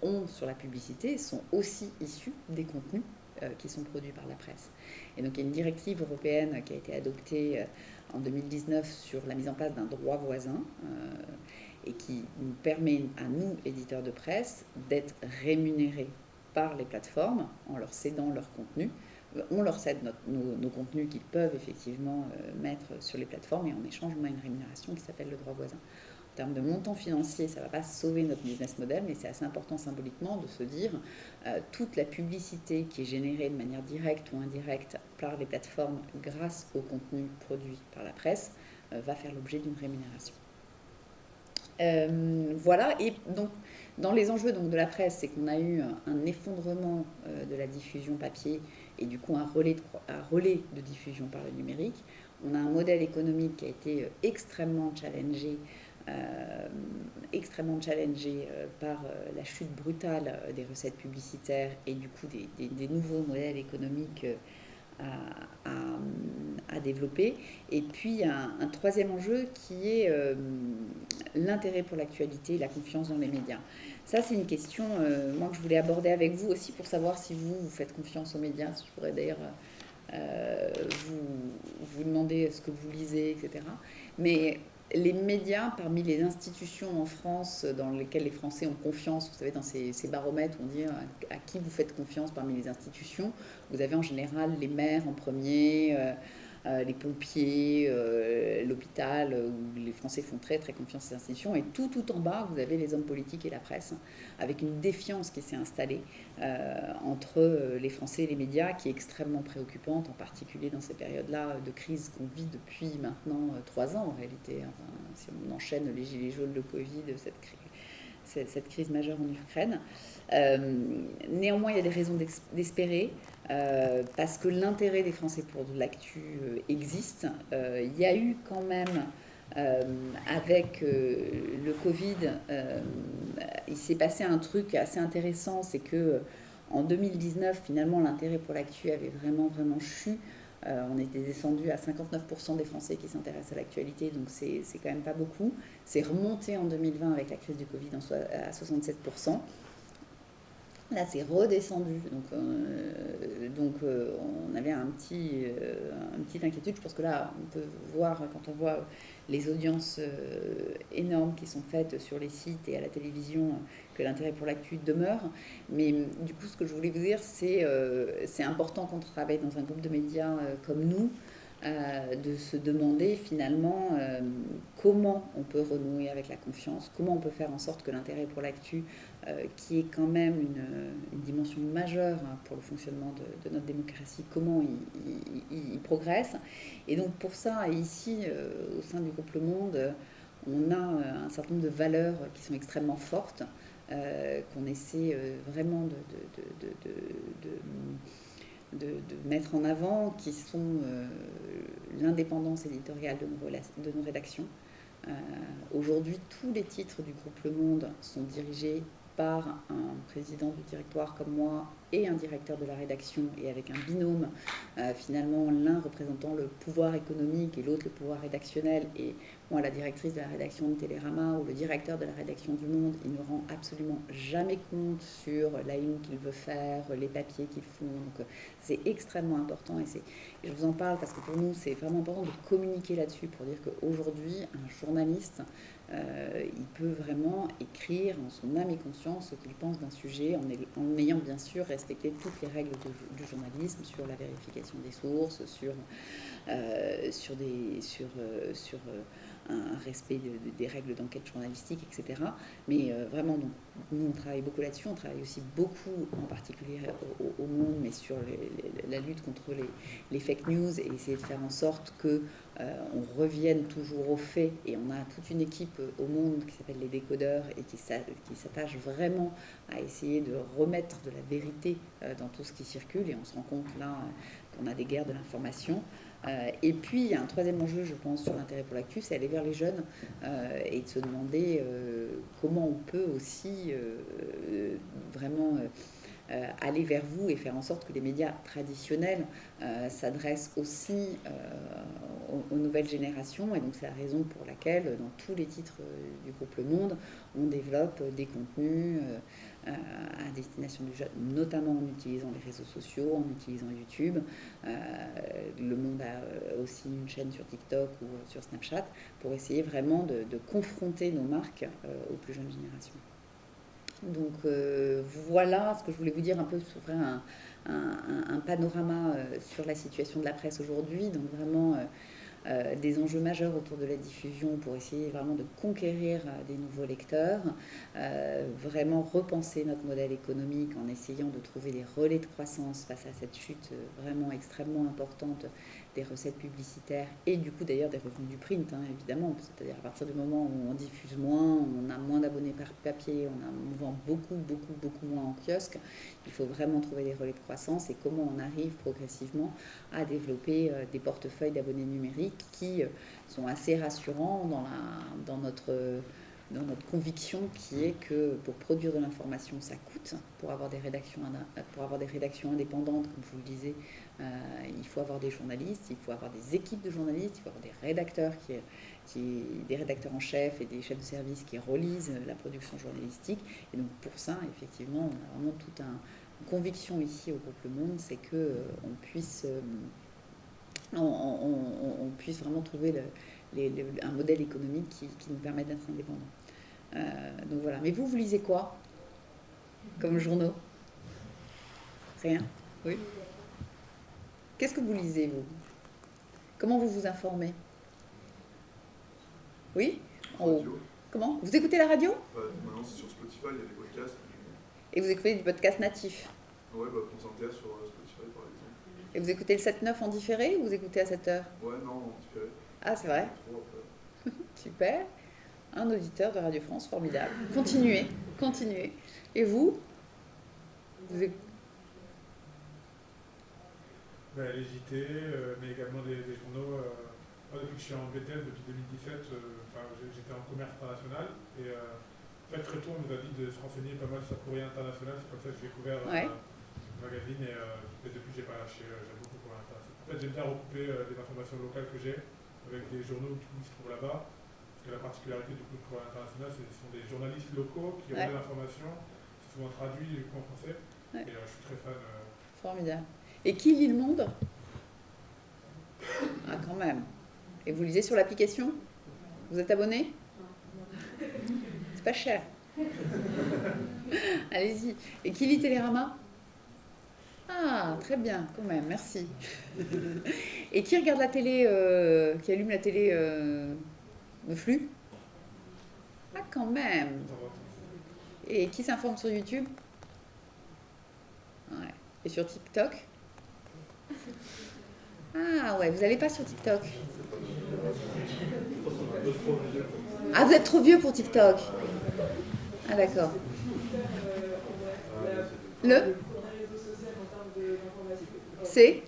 ont sur la publicité sont aussi issus des contenus qui sont produits par la presse. Et donc il y a une directive européenne qui a été adoptée en 2019 sur la mise en place d'un droit voisin et qui nous permet à nous, éditeurs de presse, d'être rémunérés par les plateformes en leur cédant leur contenu. On leur cède nos contenus qu'ils peuvent effectivement mettre sur les plateformes et en échange, on a une rémunération qui s'appelle le droit voisin. En termes de montant financier, ça ne va pas sauver notre business model, mais c'est assez important symboliquement de se dire toute la publicité qui est générée de manière directe ou indirecte par les plateformes grâce au contenu produit par la presse va faire l'objet d'une rémunération. Voilà, et donc dans les enjeux donc, de la presse, c'est qu'on a eu un effondrement de la diffusion papier et du coup un relais de diffusion par le numérique. On a un modèle économique qui a été extrêmement challengé par la chute brutale des recettes publicitaires et du coup des nouveaux modèles économiques à développer. Et puis un troisième enjeu qui est l'intérêt pour l'actualité et la confiance dans les médias. Ça, c'est une question moi que je voulais aborder avec vous aussi pour savoir si vous faites confiance aux médias. Je pourrais d'ailleurs vous demander ce que vous lisez, etc. Mais les médias, parmi les institutions en France dans lesquelles les Français ont confiance, vous savez, dans ces baromètres, on dit à qui vous faites confiance parmi les institutions. Vous avez en général les maires en premier, les pompiers, l'hôpital, où les Français font très très confiance à ces institutions. Et tout en bas, vous avez les hommes politiques et la presse, avec une défiance qui s'est installée entre les Français et les médias, qui est extrêmement préoccupante, en particulier dans ces périodes-là de crise qu'on vit depuis maintenant 3 ans en réalité. Enfin, si on enchaîne les gilets jaunes, le Covid, cette crise majeure en Ukraine. Néanmoins, il y a des raisons d'espérer. Parce que l'intérêt des Français pour l'actu existe. Il y a eu quand même, avec le Covid, il s'est passé un truc assez intéressant, c'est que en 2019, finalement, l'intérêt pour l'actu avait vraiment chu. On était descendu à 59% des Français qui s'intéressent à l'actualité, donc c'est quand même pas beaucoup. C'est remonté en 2020 avec la crise du Covid à 67%. Là, c'est redescendu, donc on avait une petite inquiétude. Je pense que là, on peut voir, quand on voit les audiences énormes qui sont faites sur les sites et à la télévision, que l'intérêt pour l'actu demeure. Mais du coup, ce que je voulais vous dire, c'est important quand on travaille dans un groupe de médias comme nous, de se demander finalement comment on peut renouer avec la confiance, comment on peut faire en sorte que l'intérêt pour l'actu, qui est quand même une dimension majeure pour le fonctionnement de notre démocratie, comment il progresse. Et donc pour ça, ici, au sein du groupe Le Monde, on a un certain nombre de valeurs qui sont extrêmement fortes, qu'on essaie vraiment de mettre en avant, qui sont l'indépendance éditoriale de nos rédactions. Aujourd'hui, tous les titres du groupe Le Monde sont dirigés par un président du directoire comme moi et un directeur de la rédaction, et avec un binôme, finalement l'un représentant le pouvoir économique et l'autre le pouvoir rédactionnel. Et moi, la directrice de la rédaction de Télérama ou le directeur de la rédaction du Monde, il ne rend absolument jamais compte sur la une qu'il veut faire, les papiers qu'ils font. Donc c'est extrêmement important, et je vous en parle parce que pour nous c'est vraiment important de communiquer là-dessus, pour dire qu'aujourd'hui un journaliste, il peut vraiment écrire en son âme et conscience ce qu'il pense d'un sujet, en ayant bien sûr respecté toutes les règles du journalisme, sur la vérification des sources, sur un respect des règles d'enquête journalistique, etc. Mais vraiment, donc, nous, on travaille beaucoup là-dessus. On travaille aussi beaucoup, en particulier au Monde, mais sur la lutte contre les fake news, et essayer de faire en sorte que on revienne toujours aux faits. Et on a toute une équipe au Monde qui s'appelle les décodeurs, et qui s'attache vraiment à essayer de remettre de la vérité dans tout ce qui circule. Et on se rend compte là qu'on a des guerres de l'information. Et puis, il y a un troisième enjeu, je pense, sur l'intérêt pour l'actu, c'est aller vers les jeunes et de se demander comment on peut aussi vraiment aller vers vous et faire en sorte que les médias traditionnels s'adressent aussi aux nouvelles générations. Et donc c'est la raison pour laquelle dans tous les titres du groupe Le Monde, on développe des contenus à destination du jeune, notamment en utilisant les réseaux sociaux, en utilisant YouTube. Le Monde a aussi une chaîne sur TikTok ou sur Snapchat, pour essayer vraiment de confronter nos marques aux plus jeunes générations. Donc voilà ce que je voulais vous dire, un peu sur un panorama sur la situation de la presse aujourd'hui. Donc vraiment des enjeux majeurs autour de la diffusion, pour essayer vraiment de conquérir des nouveaux lecteurs, vraiment repenser notre modèle économique en essayant de trouver des relais de croissance face à cette chute vraiment extrêmement importante des recettes publicitaires, et du coup d'ailleurs des revenus du print, évidemment, c'est-à-dire à partir du moment où on diffuse moins, on a moins d'abonnés par papier, on vend beaucoup moins en kiosque. Il faut vraiment trouver des relais de croissance, et comment on arrive progressivement à développer des portefeuilles d'abonnés numériques qui sont assez rassurants dans notre conviction, qui est que pour produire de l'information, ça coûte. Pour avoir des rédactions indépendantes, comme je vous le disais, il faut avoir des journalistes, il faut avoir des équipes de journalistes, il faut avoir des rédacteurs des rédacteurs en chef et des chefs de service qui relisent la production journalistique. Et donc pour ça, effectivement, on a vraiment toute une conviction ici au groupe Le Monde, c'est que on puisse vraiment trouver un modèle économique qui nous permette d'être indépendant. Donc voilà. Mais vous lisez quoi comme journaux? Rien? Oui. Qu'est-ce que vous lisez, vous? Comment vous vous informez? Oui? Radio. Comment? Vous écoutez la radio? Maintenant, c'est sur Spotify, il y a des podcasts. Et vous écoutez du podcast natif? Ouais, France Inter sur Spotify, par exemple. Et vous écoutez le 7-9 en différé, ou vous écoutez à 7h? Ouais, non, en différé. Ah, c'est vrai? Super. Un auditeur de Radio France, formidable. Continuez. Et vous? Les JT, mais également des journaux. Moi, depuis que je suis en BTS, depuis 2017, j'étais en commerce international. Et en fait, très tôt, on nous a dit de se renseigner pas mal sur Courrier International. C'est comme ça que j'ai découvert le magazine. Et depuis, j'ai pas lâché. J'aime beaucoup Courrier International. En fait, j'aime bien recouper les informations locales que j'ai avec des journaux qui se trouvent là-bas. Parce que la particularité du coup de Courrier International, ce sont des journalistes locaux qui ont l'information. C'est souvent traduit du coup en français. Et je suis très fan. Formidable. Et qui lit Le Monde? Ah, quand même. Et vous lisez sur l'application? Vous êtes abonné? C'est pas cher. Allez-y. Et qui lit Télérama? Ah, très bien, quand même, merci. Et qui regarde la télé, qui allume la télé de flux? Ah, quand même. De temps en temps. Et qui s'informe sur YouTube? Ouais. Et sur TikTok? Ah ouais, vous n'allez pas sur TikTok? Ah, vous êtes trop vieux pour TikTok. Ah, d'accord. Le? C'est?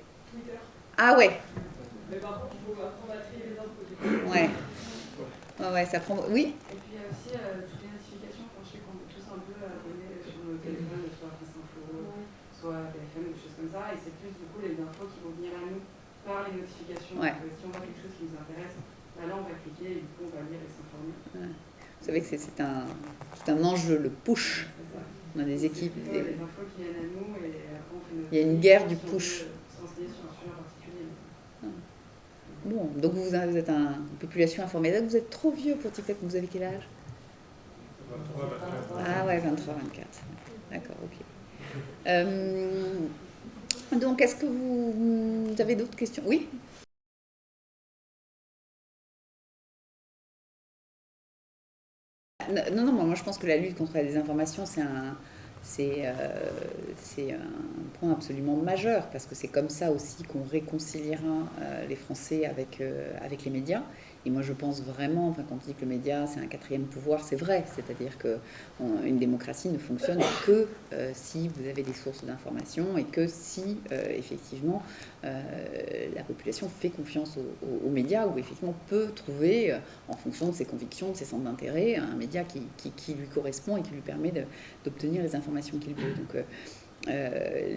Ah ouais. Ouais. Ouais, ouais, ça prend. Oui? Et puis il y a aussi toutes les notifications, enfin, je sais qu'on est tous un peu abonnés sur nos téléphones, soit France Info, soit BFM, des choses comme ça, et c'est plus du coup les infos qui vont venir à nous par les notifications. Ouais. Donc, si on voit quelque chose qui nous intéresse, bah là on va cliquer et du coup on va lire et s'informer. Ouais. Vous savez que c'est un enjeu, le push. C'est ça. On a des C'est équipes. plutôt les infos qui viennent à nous et après on fait notre. Il y a une guerre du si on push. veut se renseigner sur un sujet en particulier. Bon, donc vous êtes une population informée. Donc vous êtes trop vieux pour TikTok. Vous avez quel âge? 23, 24. Ah ouais, 23, 24. D'accord, ok. Donc, est-ce que vous avez d'autres questions? Oui? Non, non, moi je pense que la lutte contre la désinformation, c'est un point absolument majeur, parce que c'est comme ça aussi qu'on réconciliera les Français avec les médias. Et moi je pense vraiment, enfin, quand on dit que le média c'est un quatrième pouvoir, c'est vrai. C'est-à-dire qu'une démocratie ne fonctionne que si vous avez des sources d'information et que si effectivement la population fait confiance aux médias, ou effectivement peut trouver, en fonction de ses convictions, de ses centres d'intérêt, un média qui lui correspond et qui lui permet d'obtenir les informations qu'il veut. Donc,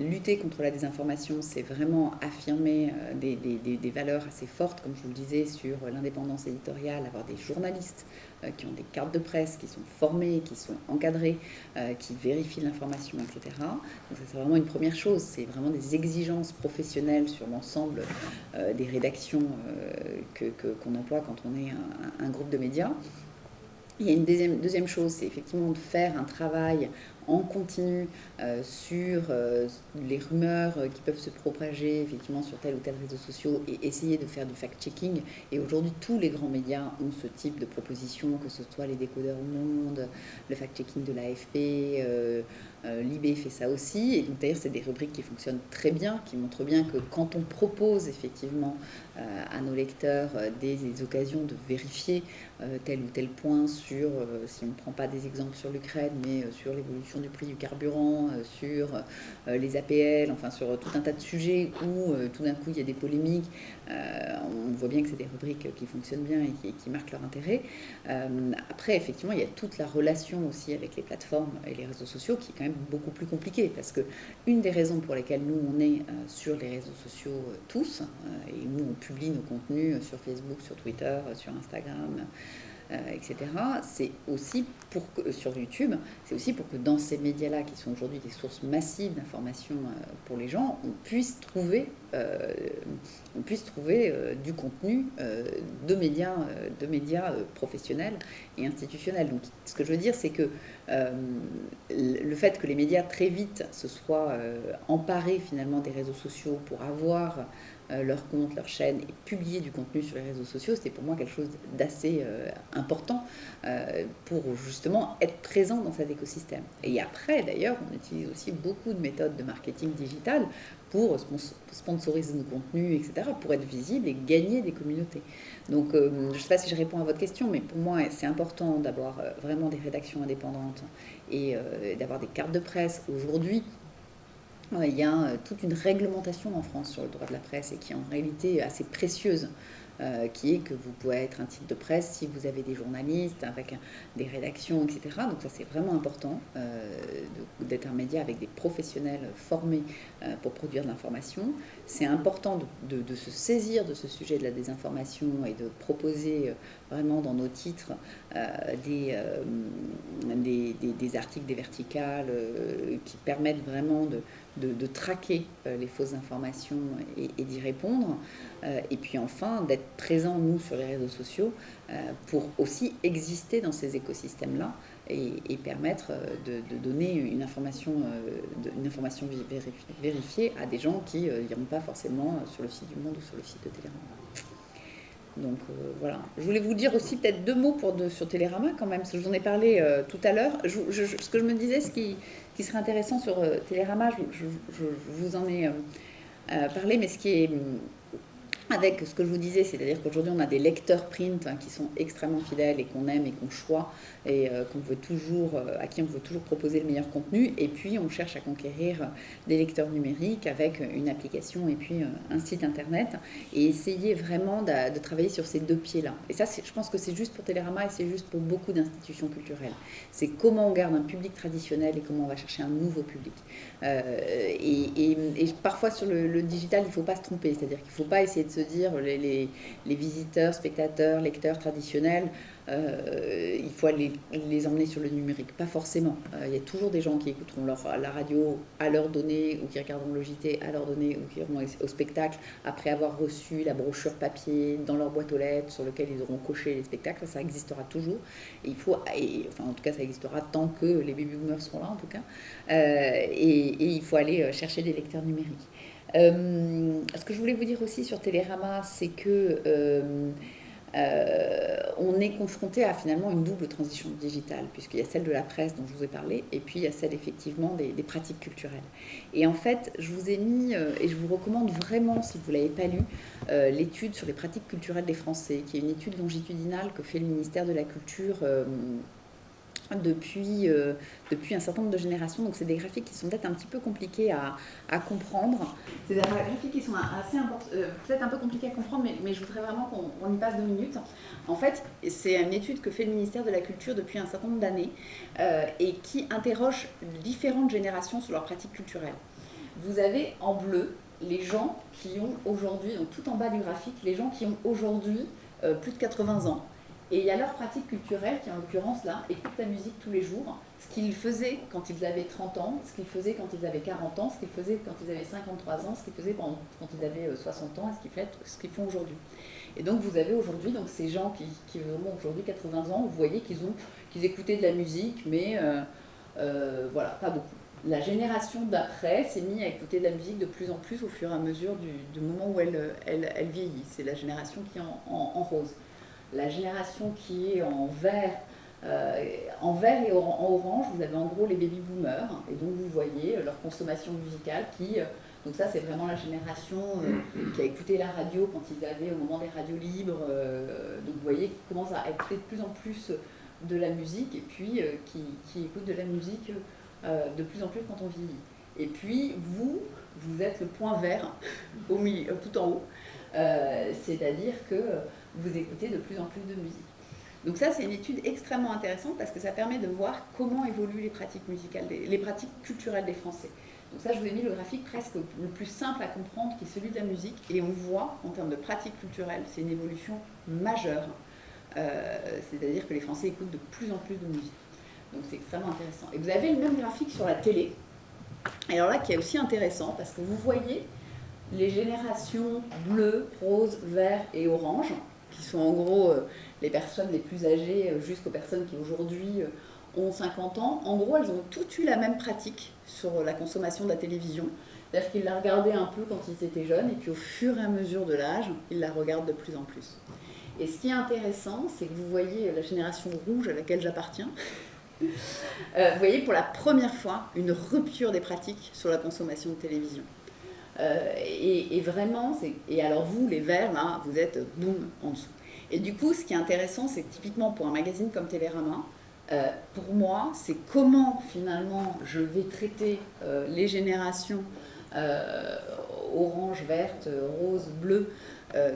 lutter contre la désinformation, c'est vraiment affirmer des valeurs assez fortes, comme je vous le disais, sur l'indépendance éditoriale, avoir des journalistes qui ont des cartes de presse, qui sont formés, qui sont encadrés, qui vérifient l'information, etc. Donc ça, c'est vraiment une première chose, c'est vraiment des exigences professionnelles sur l'ensemble des rédactions qu'on emploie quand on est un groupe de médias. Il y a une deuxième chose, c'est effectivement de faire un travail en continu sur les rumeurs qui peuvent se propager effectivement sur tel ou tel réseau social et essayer de faire du fact-checking. Et aujourd'hui, tous les grands médias ont ce type de proposition, que ce soit les décodeurs au monde, le fact-checking de l'AFP, Libé fait ça aussi. Et donc d'ailleurs, c'est des rubriques qui fonctionnent très bien, qui montrent bien que quand on propose effectivement à nos lecteurs des occasions de vérifier tel ou tel point sur, si on ne prend pas des exemples sur l'Ukraine, mais sur l'évolution du prix du carburant, sur les APL, enfin sur tout un tas de sujets où tout d'un coup il y a des polémiques, on voit bien que c'est des rubriques qui fonctionnent bien et qui marquent leur intérêt. Après, effectivement, il y a toute la relation aussi avec les plateformes et les réseaux sociaux qui est quand même beaucoup plus compliquée, parce que une des raisons pour lesquelles nous on est sur les réseaux sociaux tous, et nous on publie nos contenus sur Facebook, sur Twitter, sur Instagram, etc. C'est aussi sur YouTube, c'est aussi pour que dans ces médias-là, qui sont aujourd'hui des sources massives d'informations pour les gens, on puisse trouver du contenu de médias professionnels et institutionnels. Donc, ce que je veux dire, c'est que le fait que les médias très vite se soient emparés finalement des réseaux sociaux pour avoir leur compte, leur chaîne et publier du contenu sur les réseaux sociaux, c'était pour moi quelque chose d'assez important pour justement être présent dans cet écosystème. Et après, d'ailleurs, on utilise aussi beaucoup de méthodes de marketing digital pour sponsoriser nos contenus, etc., pour être visible et gagner des communautés. Donc, je ne sais pas si je réponds à votre question, mais pour moi, c'est important d'avoir vraiment des rédactions indépendantes et d'avoir des cartes de presse. Aujourd'hui, il y a toute une réglementation en France sur le droit de la presse et qui est en réalité assez précieuse, qui est que vous pouvez être un titre de presse si vous avez des journalistes avec des rédactions, etc. Donc ça, c'est vraiment important d'être un média avec des professionnels formés pour produire de l'information. C'est important de se saisir de ce sujet de la désinformation et de proposer vraiment dans nos titres des articles, des verticales qui permettent vraiment de traquer les fausses informations et d'y répondre. Et puis enfin, d'être présent, nous, sur les réseaux sociaux, pour aussi exister dans ces écosystèmes-là et permettre de donner une information vérifiée à des gens qui n'iront pas forcément sur le site du Monde ou sur le site de Télérama. Donc voilà. Je voulais vous dire aussi peut-être 2 mots sur Télérama quand même, parce que je vous en ai parlé tout à l'heure. Ce que je me disais, ce qui serait intéressant sur Télérama, je vous en ai parlé, mais ce qui est avec ce que je vous disais, c'est-à-dire qu'aujourd'hui on a des lecteurs print qui sont extrêmement fidèles et qu'on aime et qu'on choisit et qu'on veut toujours, à qui on veut toujours proposer le meilleur contenu, et puis on cherche à conquérir des lecteurs numériques avec une application et puis un site internet, et essayer vraiment de travailler sur ces 2 pieds-là. Et ça, je pense que c'est juste pour Télérama et c'est juste pour beaucoup d'institutions culturelles. C'est comment on garde un public traditionnel et comment on va chercher un nouveau public. Et parfois sur le digital, il ne faut pas se tromper, c'est-à-dire qu'il ne faut pas essayer de se dire les visiteurs, spectateurs, lecteurs traditionnels, il faut les emmener sur le numérique. Pas forcément. Il y a toujours des gens qui écouteront la radio à l'heure donnée, ou qui regarderont le JT à l'heure donnée, ou qui iront au spectacle après avoir reçu la brochure papier dans leur boîte aux lettres sur lequel ils auront coché les spectacles. Ça existera toujours. Et enfin en tout cas ça existera tant que les baby-boomers seront là en tout cas. Et il faut aller chercher des lecteurs numériques. Ce que je voulais vous dire aussi sur Télérama, c'est que on est confronté à finalement une double transition digitale, puisqu'il y a celle de la presse dont je vous ai parlé, et puis il y a celle effectivement des pratiques culturelles. Et en fait, je vous ai mis, et je vous recommande vraiment, si vous ne l'avez pas lu, l'étude sur les pratiques culturelles des Français, qui est une étude longitudinale que fait le ministère de la Culture depuis un certain nombre de générations. Donc c'est des graphiques qui sont peut-être un petit peu compliqués à comprendre. C'est des graphiques qui sont peut-être un peu compliqués à comprendre, mais je voudrais vraiment qu'on y passe 2 minutes. En fait, c'est une étude que fait le ministère de la Culture depuis un certain nombre d'années et qui interroge différentes générations sur leurs pratiques culturelles. Vous avez en bleu les gens qui ont aujourd'hui, donc tout en bas du graphique, les gens qui ont aujourd'hui plus de 80 ans. Et il y a leur pratique culturelle qui, en l'occurrence, là, écoutent la musique tous les jours, ce qu'ils faisaient quand ils avaient 30 ans, ce qu'ils faisaient quand ils avaient 40 ans, ce qu'ils faisaient quand ils avaient 53 ans, ce qu'ils faisaient quand ils avaient 60 ans, et ce qu'ils font aujourd'hui. Et donc, vous avez aujourd'hui donc, ces gens qui ont aujourd'hui 80 ans, vous voyez qu'ils écoutaient de la musique, mais voilà, pas beaucoup. La génération d'après s'est mise à écouter de la musique de plus en plus au fur et à mesure du moment où elle vieillit. C'est la génération qui est en rose. La génération qui est en vert et en orange, vous avez en gros les baby-boomers, et donc vous voyez leur consommation musicale donc ça c'est vraiment la génération qui a écouté la radio quand ils avaient au moment des radios libres, donc vous voyez qu'ils commencent à écouter de plus en plus de la musique, et puis qui écoutent de la musique de plus en plus quand on vieillit. Et puis vous êtes le point vert au milieu, tout en haut, c'est-à-dire que vous écoutez de plus en plus de musique. Donc ça, c'est une étude extrêmement intéressante parce que ça permet de voir comment évoluent les pratiques musicales, les pratiques culturelles des Français. Donc ça, je vous ai mis le graphique presque le plus simple à comprendre, qui est celui de la musique. Et on voit, en termes de pratiques culturelles, c'est une évolution majeure. C'est-à-dire que les Français écoutent de plus en plus de musique. Donc c'est extrêmement intéressant. Et vous avez le même graphique sur la télé. Et alors là, qui est aussi intéressant, parce que vous voyez les générations bleu, rose, vert et orange, qui sont en gros les personnes les plus âgées jusqu'aux personnes qui aujourd'hui ont 50 ans. En gros, elles ont toutes eu la même pratique sur la consommation de la télévision. C'est-à-dire qu'ils la regardaient un peu quand ils étaient jeunes, et puis au fur et à mesure de l'âge, ils la regardent de plus en plus. Et ce qui est intéressant, c'est que vous voyez la génération rouge à laquelle j'appartiens. Vous voyez pour la première fois une rupture des pratiques sur la consommation de télévision. Et vraiment, et alors vous, les verts, là, vous êtes boum en dessous. Et du coup, ce qui est intéressant, c'est que typiquement pour un magazine comme Télérama, pour moi, c'est comment finalement je vais traiter les générations orange, verte, rose, bleu,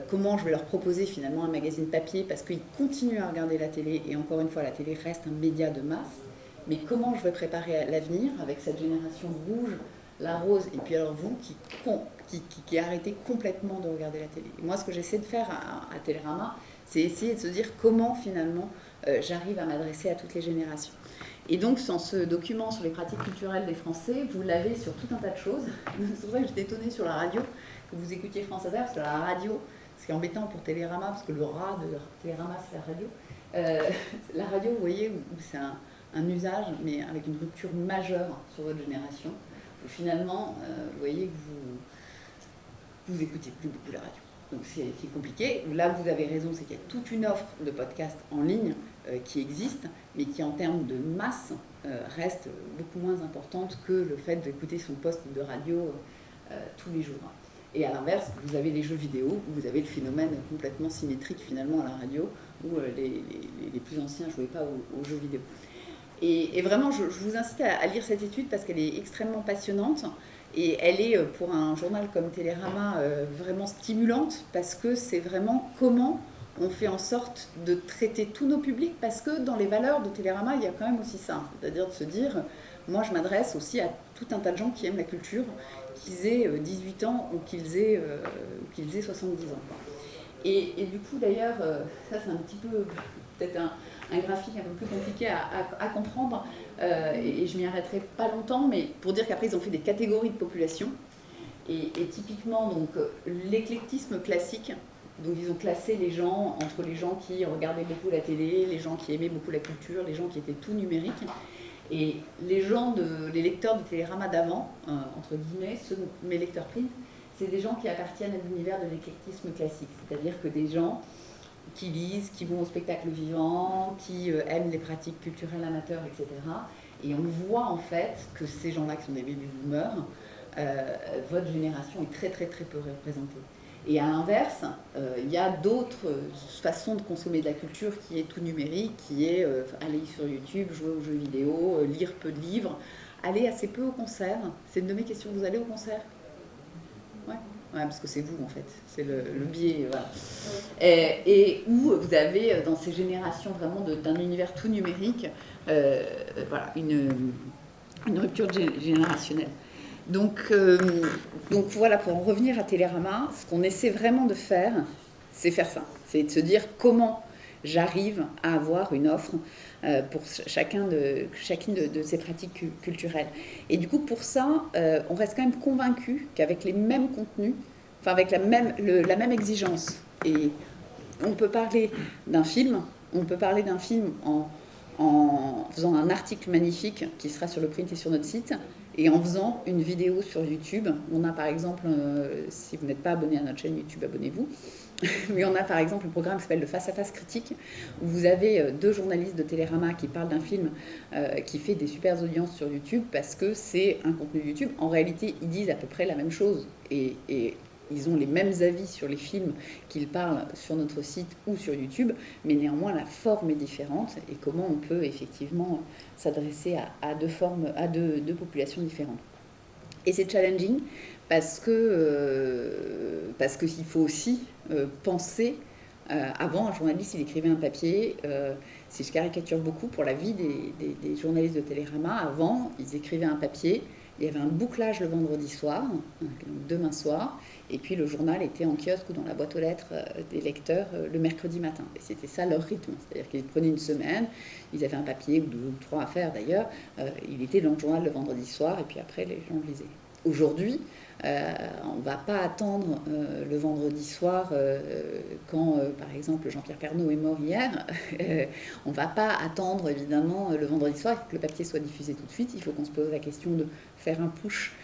comment je vais leur proposer finalement un magazine papier, parce qu'ils continuent à regarder la télé, et encore une fois, la télé reste un média de masse, mais comment je vais préparer à l'avenir avec cette génération rouge, la rose, et puis alors vous qui arrêtez complètement de regarder la télé. Et moi, ce que j'essaie de faire à Télérama, c'est essayer de se dire comment finalement j'arrive à m'adresser à toutes les générations. Et donc, dans ce document sur les pratiques culturelles des Français, vous l'avez sur tout un tas de choses. C'est pour ça que j'étais étonnée sur la radio, que vous écoutiez France Inter, parce que la radio, ce qui est embêtant pour Télérama, parce que le rat de Télérama, c'est la radio. La radio, vous voyez, où c'est un usage, mais avec une rupture majeure sur votre génération, où finalement, vous voyez que vous écoutez plus beaucoup la radio. Donc c'est compliqué. Là, vous avez raison, c'est qu'il y a toute une offre de podcasts en ligne qui existe, mais qui en termes de masse reste beaucoup moins importante que le fait d'écouter son poste de radio tous les jours. Et à l'inverse, vous avez les jeux vidéo, où vous avez le phénomène complètement symétrique finalement à la radio, où les plus anciens ne jouaient pas aux jeux vidéo. Et vraiment, je vous incite à lire cette étude parce qu'elle est extrêmement passionnante. Et elle est, pour un journal comme Télérama, vraiment stimulante parce que c'est vraiment comment on fait en sorte de traiter tous nos publics, parce que dans les valeurs de Télérama, il y a quand même aussi ça. C'est-à-dire de se dire, moi je m'adresse aussi à tout un tas de gens qui aiment la culture, qu'ils aient 18 ans ou qu'ils aient 70 ans. Et du coup, d'ailleurs, ça c'est un petit peu peut-être un graphique un peu plus compliqué à comprendre, et je m'y arrêterai pas longtemps, mais pour dire qu'après ils ont fait des catégories de population, et typiquement donc l'éclectisme classique, donc ils ont classé les gens entre les gens qui regardaient beaucoup la télé, les gens qui aimaient beaucoup la culture, les gens qui étaient tout numériques, et les lecteurs de Télérama d'avant, entre guillemets, mes lecteurs print, c'est des gens qui appartiennent à l'univers de l'éclectisme classique, c'est-à-dire que des gens qui lisent, qui vont au spectacle vivant, qui aiment les pratiques culturelles amateurs, etc. Et on voit en fait que ces gens-là qui sont des baby boomers, votre génération est très très très peu représentée. Et à l'inverse, il y a d'autres façons de consommer de la culture qui est tout numérique, qui est aller sur YouTube, jouer aux jeux vidéo, lire peu de livres, aller assez peu au concert. C'est une de mes questions, vous allez au concert ? Ouais, parce que c'est vous en fait, c'est le biais. Voilà. Et où vous avez dans ces générations vraiment d'un univers tout numérique, voilà, une rupture générationnelle. Donc voilà, pour en revenir à Télérama, ce qu'on essaie vraiment de faire, c'est faire ça. C'est de se dire comment j'arrive à avoir une offre pour chacune de ces pratiques culturelles. Et du coup, pour ça, on reste quand même convaincu qu'avec les mêmes contenus, enfin avec la même exigence, et on peut parler d'un film en faisant un article magnifique qui sera sur le print et sur notre site, et en faisant une vidéo sur YouTube. On a par exemple, si vous n'êtes pas abonné à notre chaîne YouTube, abonnez-vous. Mais on a par exemple un programme qui s'appelle le Face à Face critique, où vous avez 2 journalistes de Télérama qui parlent d'un film qui fait des super audiences sur YouTube parce que c'est un contenu YouTube. En réalité, ils disent à peu près la même chose et ils ont les mêmes avis sur les films qu'ils parlent sur notre site ou sur YouTube, mais néanmoins la forme est différente et comment on peut effectivement s'adresser à 2 formes, à deux populations différentes. Et c'est challenging parce qu'il faut aussi penser. Avant, un journaliste, il écrivait un papier. Si je caricature beaucoup, pour la vie des journalistes de Télérama, avant, ils écrivaient un papier. Il y avait un bouclage le vendredi soir, demain soir, et puis le journal était en kiosque ou dans la boîte aux lettres des lecteurs le mercredi matin. Et c'était ça leur rythme, c'est-à-dire qu'ils prenaient une semaine, ils avaient un papier ou 2 ou 3 à faire d'ailleurs, il était dans le journal le vendredi soir, et puis après les gens lisaient. Aujourd'hui, on ne va pas attendre le vendredi soir quand, par exemple, Jean-Pierre Pernaut est mort hier. On ne va pas attendre, évidemment, le vendredi soir que le papier soit diffusé tout de suite. Il faut qu'on se pose la question de faire un push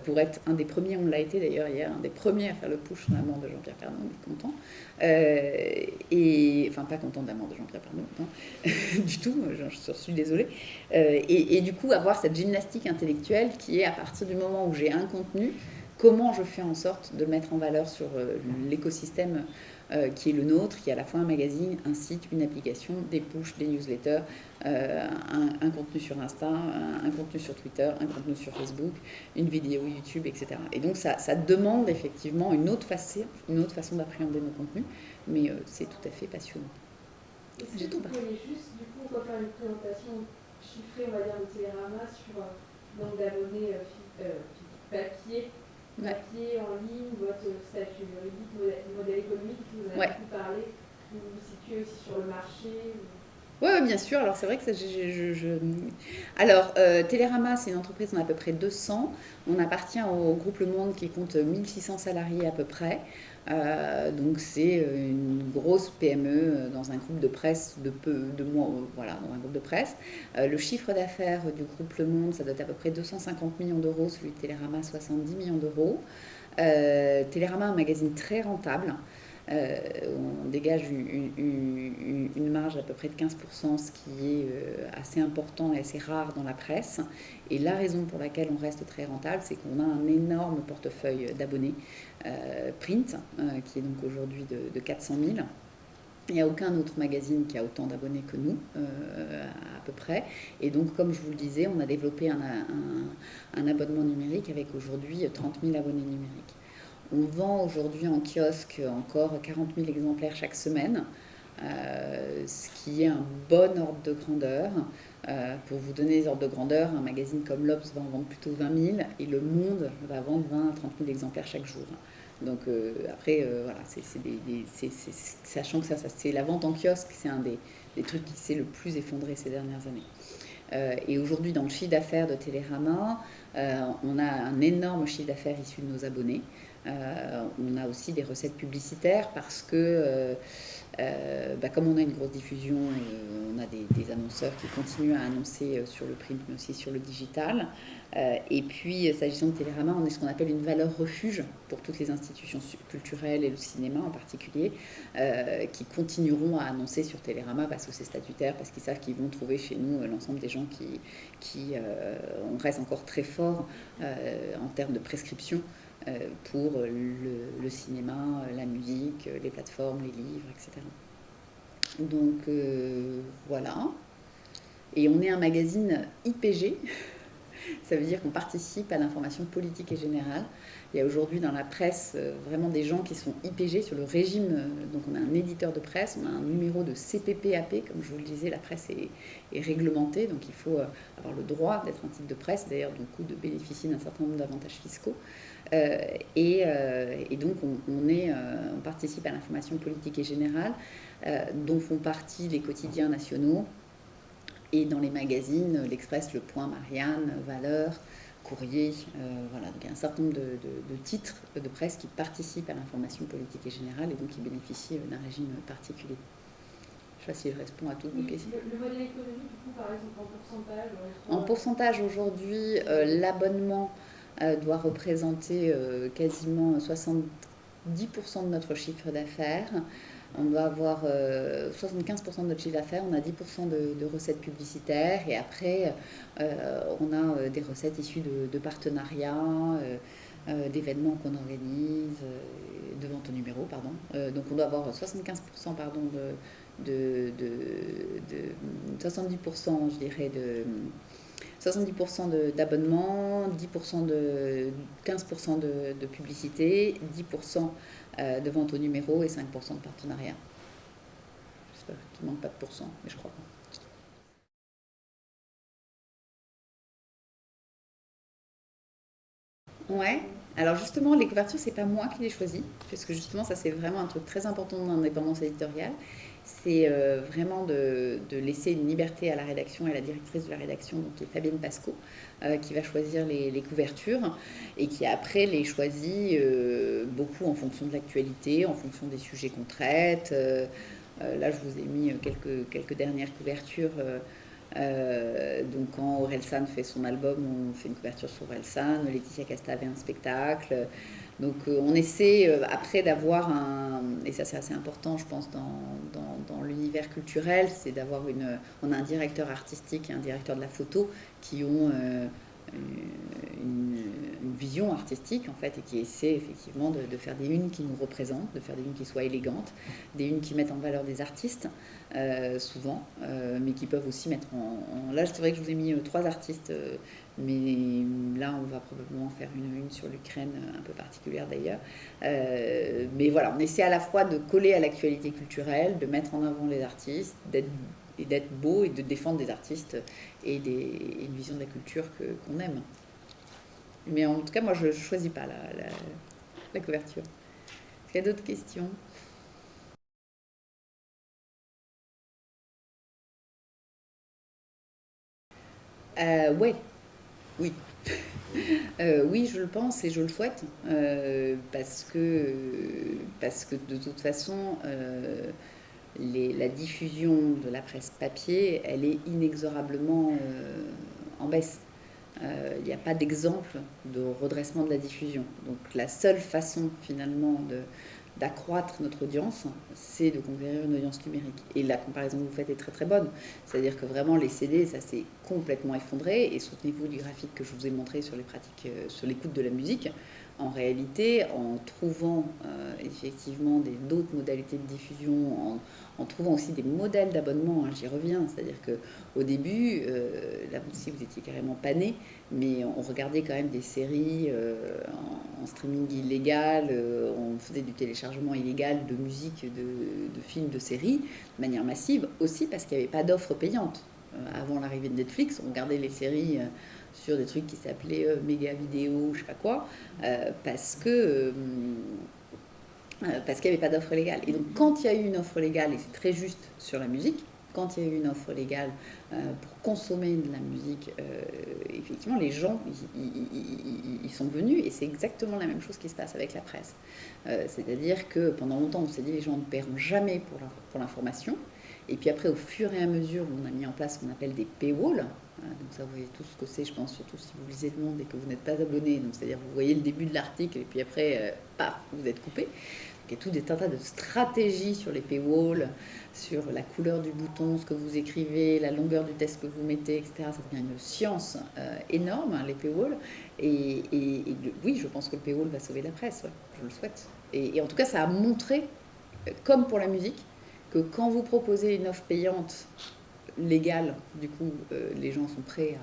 pour être un des premiers, on l'a été d'ailleurs hier, un des premiers à faire le push sur la mort de Jean-Pierre Pernaut, on est content. Enfin, pas content de la mort de Jean-Pierre Pernaut, non, du tout, je suis désolée. Et du coup, avoir cette gymnastique intellectuelle qui est à partir du moment où j'ai un contenu, comment je fais en sorte de le mettre en valeur sur l'écosystème qui est le nôtre, qui est à la fois un magazine, un site, une application, des pushs, des newsletters, un contenu sur Insta, un contenu sur Twitter, un contenu sur Facebook, une vidéo YouTube, etc. Et donc ça demande effectivement une autre façon d'appréhender nos contenus, mais c'est tout à fait passionnant. Est-ce que vous pourriez juste du coup refaire une présentation chiffrée, on va dire, de Télérama sur nombre d'abonnés papier, en ligne, votre statut juridique, modèle économique, vous en avez beaucoup parlé, vous vous situez aussi sur le marché Ouais, bien sûr. Alors, c'est vrai que ça, Alors, Télérama, c'est une entreprise, on a à peu près 200. On appartient au groupe Le Monde qui compte 1600 salariés à peu près. Donc, c'est une grosse PME dans un groupe de presse voilà, dans un groupe de presse. Le chiffre d'affaires du groupe Le Monde, ça doit être à peu près 250 millions d'euros, celui de Télérama, 70 millions d'euros. Télérama, un magazine très rentable. On dégage une marge à peu près de 15%, ce qui est assez important et assez rare dans la presse. Et la raison pour laquelle on reste très rentable, c'est qu'on a un énorme portefeuille d'abonnés print, qui est donc aujourd'hui de 400 000. Il n'y a aucun autre magazine qui a autant d'abonnés que nous, à peu près. Et donc, comme je vous le disais, on a développé un abonnement numérique avec aujourd'hui 30 000 abonnés numériques. On vend aujourd'hui en kiosque encore 40 000 exemplaires chaque semaine, ce qui est un bon ordre de grandeur. Pour vous donner des ordres de grandeur, un magazine comme l'Obs va en vendre plutôt 20 000 et Le Monde va vendre 20 à 30 000 exemplaires chaque jour. Donc après, voilà, sachant que ça c'est la vente en kiosque, c'est un des trucs qui s'est le plus effondré ces dernières années. Et aujourd'hui, dans le chiffre d'affaires de Télérama, on a un énorme chiffre d'affaires issu de nos abonnés. On a aussi des recettes publicitaires parce que comme on a une grosse diffusion, on a des annonceurs qui continuent à annoncer sur le print mais aussi sur le digital. Et puis s'agissant de Télérama, on est ce qu'on appelle une valeur refuge pour toutes les institutions culturelles et le cinéma en particulier, qui continueront à annoncer sur Télérama parce que c'est statutaire, parce qu'ils savent qu'ils vont trouver chez nous l'ensemble des gens on reste encore très fort en termes de prescription pour le cinéma, la musique, les plateformes, les livres, etc. Donc voilà. Et on est un magazine IPG, ça veut dire qu'on participe à l'information politique et générale. Il y a aujourd'hui dans la presse vraiment des gens qui sont IPG sur le régime. Donc on a un éditeur de presse, on a un numéro de CPPAP, comme je vous le disais, la presse est réglementée, donc il faut avoir le droit d'être un titre de presse, d'ailleurs du coup de bénéficier d'un certain nombre d'avantages fiscaux. Et donc on participe à l'information politique et générale, dont font partie les quotidiens nationaux, et dans les magazines, l'Express, Le Point, Marianne, Valeurs, Courrier, voilà. Donc il y a un certain nombre de titres de presse qui participent à l'information politique et générale et donc qui bénéficient d'un régime particulier. Je ne sais pas si je réponds à toutes vos questions. Le modèle économique, du coup, par exemple, en pourcentage En pourcentage, aujourd'hui, l'abonnement doit représenter quasiment 70% de notre chiffre d'affaires. On doit avoir 75% de notre chiffre d'affaires, on a 10% de recettes publicitaires et après on a des recettes issues de partenariats, d'événements qu'on organise, de vente au numéro, pardon. Donc on doit avoir 75% pardon, 70% je dirais de 70% d'abonnement, 15% de publicité, 10% de vente au numéro et 5% de partenariat. J'espère qu'il ne manque pas de pourcent, mais je crois pas. Ouais. Alors justement, les couvertures, c'est pas moi qui les choisis, puisque justement, ça c'est vraiment un truc très important dans l'indépendance éditoriale. C'est vraiment de laisser une liberté à la rédaction et à la directrice de la rédaction, donc qui est Fabienne Pasco, qui va choisir les couvertures et qui après les choisit beaucoup en fonction de l'actualité, en fonction des sujets qu'on traite. Là, je vous ai mis quelques dernières couvertures. Donc quand Orelsan fait son album, on fait une couverture sur Orelsan, Laetitia Casta avait un spectacle. Donc on essaie après d'avoir et ça c'est assez important je pense dans l'univers culturel, c'est d'avoir on a un directeur artistique et un directeur de la photo qui ont une vision artistique en fait et qui essaie effectivement de faire des unes qui nous représentent, de faire des unes qui soient élégantes, des unes qui mettent en valeur des artistes souvent, mais qui peuvent aussi mettre Là c'est vrai que je vous ai mis 3 artistes, mais là on va probablement faire une sur l'Ukraine un peu particulière d'ailleurs. Mais voilà, on essaie à la fois de coller à l'actualité culturelle, de mettre en avant les artistes, d'être beau et de défendre des artistes et une vision de la culture qu'on aime. Mais en tout cas, moi, je ne choisis pas la couverture. Est-ce qu'il y a d'autres questions ? Ouais, oui. Oui, je le pense et je le souhaite, parce que de toute façon, la diffusion de la presse papier, elle est inexorablement en baisse. Il n'y a pas d'exemple de redressement de la diffusion. Donc la seule façon finalement d'accroître notre audience, c'est de conquérir une audience numérique. Et la comparaison que vous faites est très très bonne. C'est-à-dire que vraiment les CD, ça s'est complètement effondré. Et souvenez-vous du graphique que je vous ai montré sur les pratiques, sur l'écoute de la musique. En réalité, en trouvant effectivement d'autres modalités de diffusion, en trouvant aussi des modèles d'abonnement, hein, j'y reviens, c'est-à-dire qu'au début, là aussi vous étiez carrément pas né, mais on regardait quand même des séries en streaming illégal, on faisait du téléchargement illégal de musique, de films, de séries, de manière massive, aussi parce qu'il n'y avait pas d'offres payantes. Avant l'arrivée de Netflix, on regardait les séries sur des trucs qui s'appelaient méga vidéo, je sais pas quoi, parce qu'il n'y avait pas d'offre légale. Et donc quand il y a eu une offre légale, et c'est très juste sur la musique, quand il y a eu une offre légale pour consommer de la musique, effectivement, les gens, ils sont venus, et c'est exactement la même chose qui se passe avec la presse. C'est-à-dire que pendant longtemps, on s'est dit les gens ne paieront jamais pour l'information. Et puis après, au fur et à mesure, on a mis en place ce qu'on appelle des paywalls. Donc ça, vous voyez tout ce que c'est, je pense, surtout si vous lisez Le Monde et que vous n'êtes pas abonné. Donc c'est-à-dire vous voyez le début de l'article et puis après, paf, vous êtes coupé. Il y a tout des tas de stratégies sur les paywalls, sur la couleur du bouton, ce que vous écrivez, la longueur du texte que vous mettez, etc. Ça devient une science énorme, hein, les paywalls. Oui, je pense que le paywall va sauver la presse, ouais, je le souhaite. Et en tout cas, ça a montré, comme pour la musique, que quand vous proposez une offre payante légale, du coup, les gens sont prêts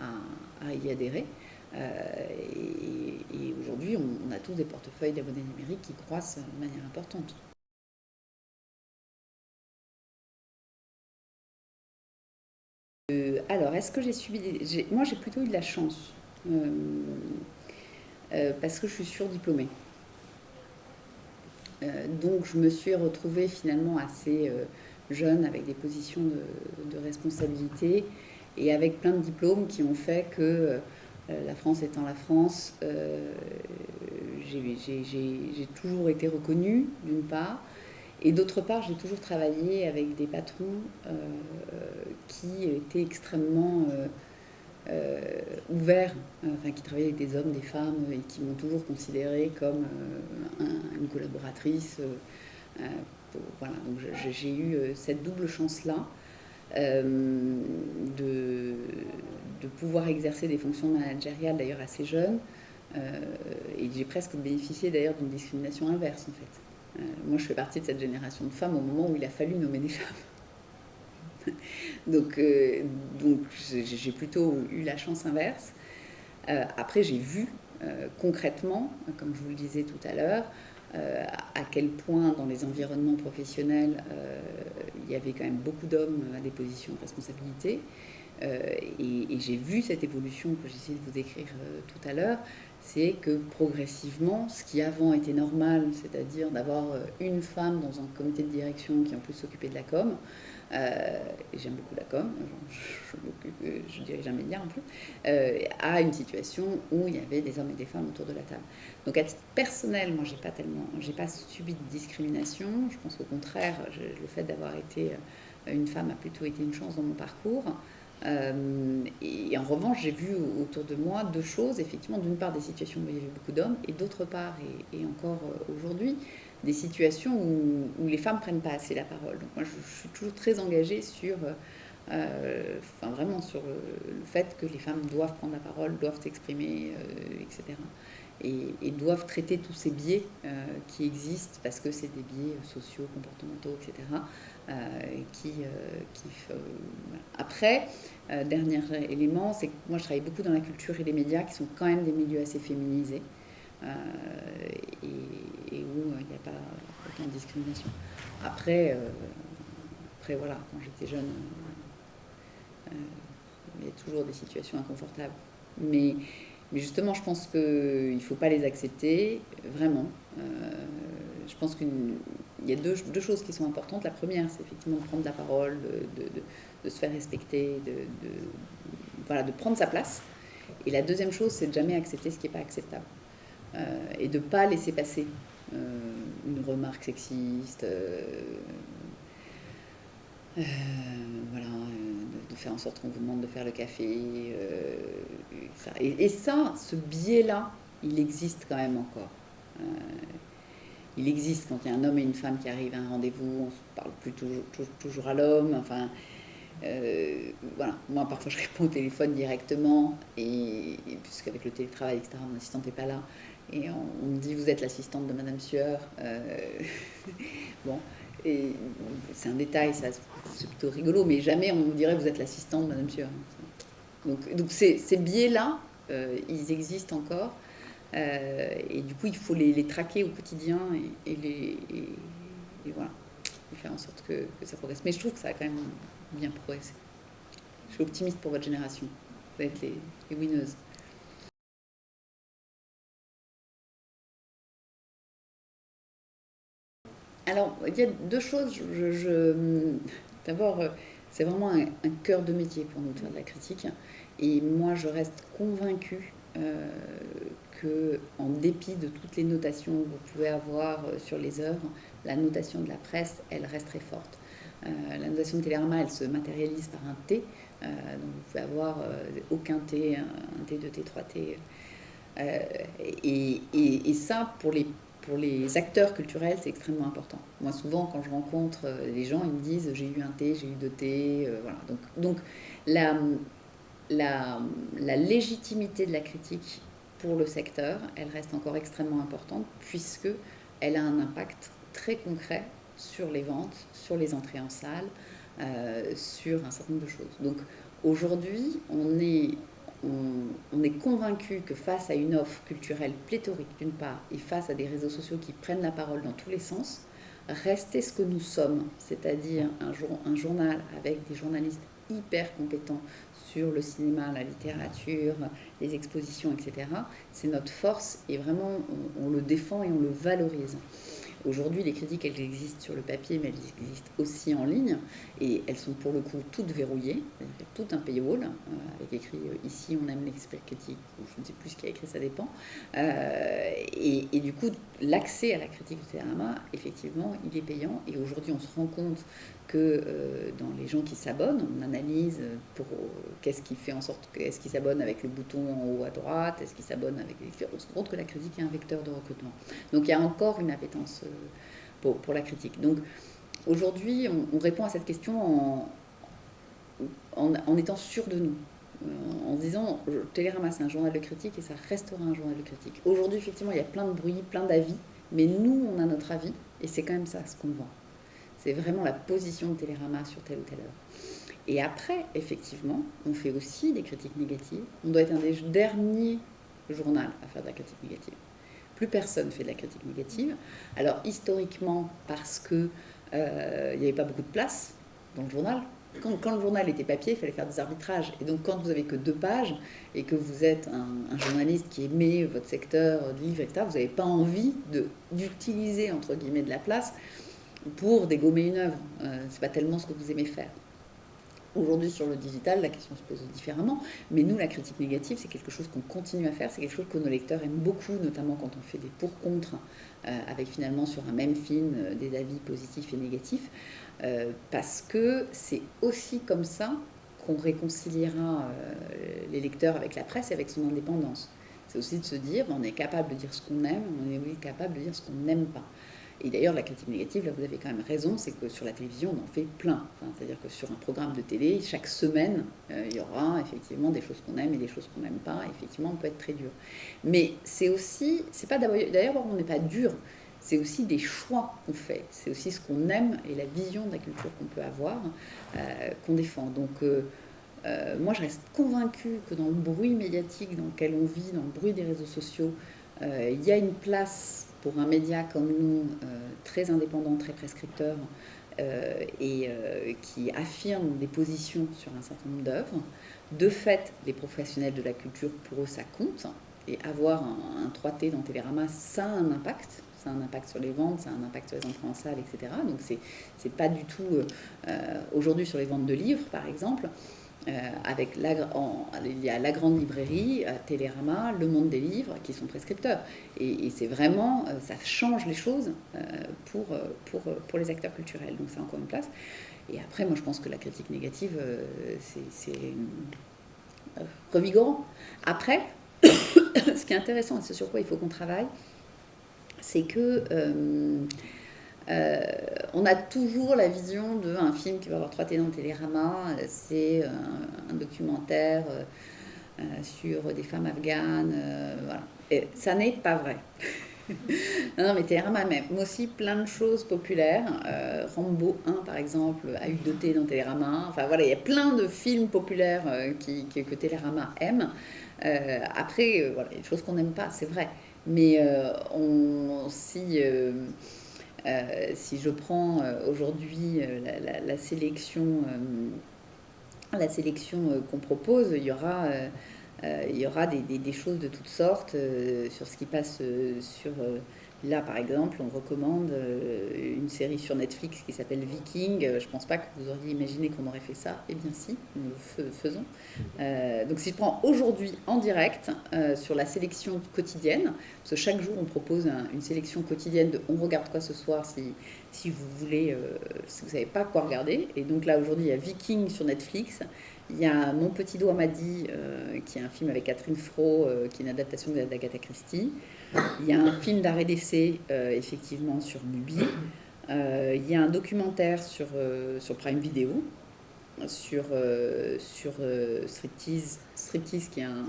à y adhérer. Et aujourd'hui, on a tous des portefeuilles d'abonnés numériques qui croissent de manière importante. Alors, est-ce que j'ai subi moi, j'ai plutôt eu de la chance, parce que je suis surdiplômée. Donc, je me suis retrouvée finalement assez jeune, avec des positions de responsabilité, et avec plein de diplômes qui ont fait que la France étant la France, j'ai toujours été reconnue, d'une part, et d'autre part, j'ai toujours travaillé avec des patrons qui étaient extrêmement ouverts, enfin qui travaillaient avec des hommes, des femmes, et qui m'ont toujours considérée comme une collaboratrice. Voilà, donc j'ai eu cette double chance-là. De pouvoir exercer des fonctions managériales d'ailleurs assez jeunes, et j'ai presque bénéficié d'ailleurs d'une discrimination inverse en fait. Moi je fais partie de cette génération de femmes au moment où il a fallu nommer des femmes. donc j'ai plutôt eu la chance inverse. Après j'ai vu concrètement, comme je vous le disais tout à l'heure, à quel point dans les environnements professionnels il y avait quand même beaucoup d'hommes à des positions de responsabilité, et j'ai vu cette évolution que j'essayais de vous décrire tout à l'heure. C'est que progressivement, ce qui avant était normal, c'est-à-dire d'avoir une femme dans un comité de direction qui en plus s'occupait de la com, et j'aime beaucoup la com, je dirige un média en plus, à une situation où il y avait des hommes et des femmes autour de la table. Donc à titre personnel, moi j'ai pas subi de discrimination. Je pense qu'au contraire, le fait d'avoir été une femme a plutôt été une chance dans mon parcours. Et en revanche, j'ai vu autour de moi deux choses. Effectivement, d'une part des situations où il y avait beaucoup d'hommes, et d'autre part, et encore aujourd'hui, des situations où les femmes prennent pas assez la parole. Donc moi, je suis toujours très engagée sur, vraiment sur le fait que les femmes doivent prendre la parole, doivent s'exprimer, etc. Et doivent traiter tous ces biais qui existent, parce que c'est des biais sociaux, comportementaux, etc. Après, dernier élément, c'est que moi je travaille beaucoup dans la culture et les médias, qui sont quand même des milieux assez féminisés, et où il n'y a pas autant de discrimination. Après voilà, quand j'étais jeune, il y a toujours des situations inconfortables. Mais justement, je pense qu'il ne faut pas les accepter, vraiment. Je pense qu'il y a deux choses qui sont importantes. La première, c'est effectivement de prendre la parole, de se faire respecter, voilà, de prendre sa place. Et la deuxième chose, c'est de jamais accepter ce qui n'est pas acceptable. Et de ne pas laisser passer une remarque sexiste, voilà, de faire en sorte qu'on vous demande de faire le café. Et ça, ce biais-là, il existe quand même encore. Il existe quand il y a un homme et une femme qui arrivent à un rendez-vous, on ne se parle plus toujours à l'homme. Enfin, voilà. Moi, parfois, je réponds au téléphone directement, et puisqu'avec le télétravail, etc., mon assistante n'est pas là, et on me dit, vous êtes l'assistante de Madame Sueur. Bon, et c'est un détail, ça, c'est plutôt rigolo, mais jamais on me dirait, vous êtes l'assistante de Madame Sueur. Donc ces biais-là, ils existent encore. Et du coup, il faut les traquer au quotidien et voilà, et faire en sorte que ça progresse. Mais je trouve que ça a quand même bien progressé. Je suis optimiste pour votre génération. Vous allez être les winneuses. Alors, il y a deux choses. D'abord, c'est vraiment un cœur de métier pour nous de faire de la critique. Et moi, je reste convaincue que, en dépit de toutes les notations que vous pouvez avoir sur les œuvres, la notation de la presse, elle reste très forte. La notation de Télérama, elle se matérialise par un T. Donc vous pouvez avoir aucun T, un T, 2T, 3T. Et ça, pour les acteurs culturels, c'est extrêmement important. Moi, souvent, quand je rencontre les gens, ils me disent j'ai eu un T, j'ai eu 2T. Voilà. Donc la légitimité de la critique pour le secteur, elle reste encore extrêmement importante puisqu'elle a un impact très concret sur les ventes, sur les entrées en salle, sur un certain nombre de choses. Donc aujourd'hui, on est convaincu que face à une offre culturelle pléthorique d'une part et face à des réseaux sociaux qui prennent la parole dans tous les sens, rester ce que nous sommes, c'est-à-dire un journal avec des journalistes hyper compétents sur le cinéma, la littérature, les expositions, etc. C'est notre force et vraiment on le défend et on le valorise. Aujourd'hui, les critiques, elles existent sur le papier, mais elles existent aussi en ligne. Et elles sont pour le coup toutes verrouillées. Il y a tout un paywall avec écrit ici, on aime l'expert critique, ou je ne sais plus ce qui a écrit, ça dépend. Et du coup, l'accès à la critique du Télérama, effectivement, il est payant. Et aujourd'hui, on se rend compte que dans les gens qui s'abonnent, on analyse pour qu'est-ce qui fait en sorte que est-ce qu'ils s'abonnent avec le bouton en haut à droite, est-ce qu'ils s'abonnent avec les... On se rend compte que la critique est un vecteur de recrutement. Donc il y a encore une appétence pour la critique. Donc aujourd'hui, on répond à cette question en étant sûr de nous, en se disant Télérama, c'est un journal de critique et ça restera un journal de critique. Aujourd'hui, effectivement, il y a plein de bruit, plein d'avis, mais nous, on a notre avis et c'est quand même ça ce qu'on vend. C'est vraiment la position de Télérama sur telle ou telle œuvre. Et après, effectivement, on fait aussi des critiques négatives. On doit être un des derniers journaux à faire de la critique négative. Plus personne fait de la critique négative. Alors, historiquement, parce qu'il n'y avait pas beaucoup de place dans le journal. Quand le journal était papier, il fallait faire des arbitrages. Et donc, quand vous n'avez que 2 pages et que vous êtes un journaliste qui aimait votre secteur de livres, etc., vous n'avez pas envie d'utiliser, entre guillemets, de la place pour dégommer une œuvre. C'est pas tellement ce que vous aimez faire. Aujourd'hui, sur le digital, la question se pose différemment, mais nous, la critique négative, c'est quelque chose qu'on continue à faire, c'est quelque chose que nos lecteurs aiment beaucoup, notamment quand on fait des pour-contre, avec finalement sur un même film des avis positifs et négatifs, parce que c'est aussi comme ça qu'on réconciliera les lecteurs avec la presse et avec son indépendance. C'est aussi de se dire, on est capable de dire ce qu'on aime, on est aussi capable de dire ce qu'on n'aime pas. Et d'ailleurs, la critique négative, là vous avez quand même raison, c'est que sur la télévision, on en fait plein. C'est-à-dire que sur un programme de télé, chaque semaine, il y aura effectivement des choses qu'on aime et des choses qu'on n'aime pas. Effectivement, on peut être très dur. Mais c'est aussi, c'est pas d'ailleurs, on n'est pas dur, c'est aussi des choix qu'on fait. C'est aussi ce qu'on aime et la vision de la culture qu'on peut avoir, qu'on défend. Donc, moi, je reste convaincue que dans le bruit médiatique dans lequel on vit, dans le bruit des réseaux sociaux, il y a une place pour un média comme nous, très indépendant, très prescripteur, et qui affirme des positions sur un certain nombre d'œuvres. De fait, les professionnels de la culture, pour eux, ça compte. Et avoir un 3T dans Télérama, ça a un impact. Ça a un impact sur les ventes, ça a un impact sur les entrées en salle, etc. Donc c'est pas du tout... aujourd'hui, sur les ventes de livres, par exemple, il y a la grande librairie, Télérama, Le Monde des livres, qui sont prescripteurs. Et c'est vraiment, ça change les choses pour les acteurs culturels. Donc c'est encore une place. Et après, moi je pense que la critique négative, c'est revigorant. Après, ce qui est intéressant, et c'est sur quoi il faut qu'on travaille, c'est que on a toujours la vision d'un film qui va avoir 3 T dans Télérama, c'est un documentaire sur des femmes afghanes, voilà. Et ça n'est pas vrai. Non, mais Télérama même aussi plein de choses populaires. Rambo 1 par exemple a eu 2 T dans Télérama. Enfin voilà, il y a plein de films populaires que Télérama aime. Après, voilà, il y a des choses qu'on n'aime pas, c'est vrai. Mais si je prends aujourd'hui la sélection qu'on propose, il y aura des choses de toutes sortes sur ce qui passe sur... Là, par exemple, on recommande une série sur Netflix qui s'appelle Viking. Je ne pense pas que vous auriez imaginé qu'on aurait fait ça. Eh bien si, nous le faisons. Donc si je prends aujourd'hui en direct sur la sélection quotidienne, parce que chaque jour on propose une sélection quotidienne de on regarde quoi ce soir si vous voulez, si vous ne savez pas quoi regarder. Et donc là aujourd'hui il y a Viking sur Netflix. Il y a Mon petit doigt m'a dit, qui est un film avec Catherine Fro, qui est une adaptation d'Agatha Christie. Il y a un film d'arrêt d'essai, effectivement, sur Mubi. Il y a un documentaire sur Prime Video, sur Striptease, qui est un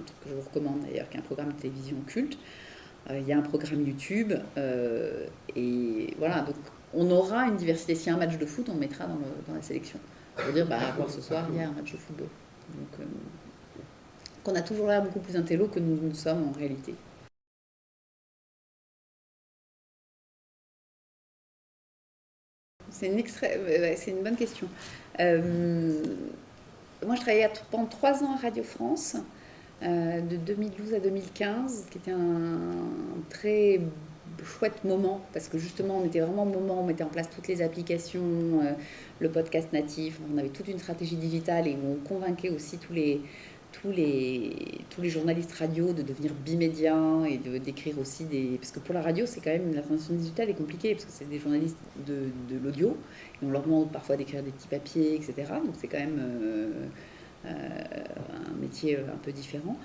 truc que je vous recommande d'ailleurs, qui est un programme de télévision culte. Il y a un programme YouTube. Et voilà, donc on aura une diversité. S'il y a un match de foot, on le mettra dans la sélection. Pour dire, à voir ce soir, il y a un match de football. Donc, qu'on a toujours l'air beaucoup plus intello que nous sommes en réalité. C'est une bonne question. Moi, je travaillais pendant 3 ans à Radio France, de 2012 à 2015, qui était un très chouette moment, parce que justement, on était vraiment au moment où on mettait en place toutes les applications, le podcast natif, on avait toute une stratégie digitale et où on convainquait aussi tous les journalistes radio de devenir bimédias et d'écrire aussi parce que pour la radio, c'est quand même, la transition digitale est compliquée, parce que c'est des journalistes de l'audio, et on leur demande parfois d'écrire des petits papiers, etc. Donc c'est quand même un métier un peu différent.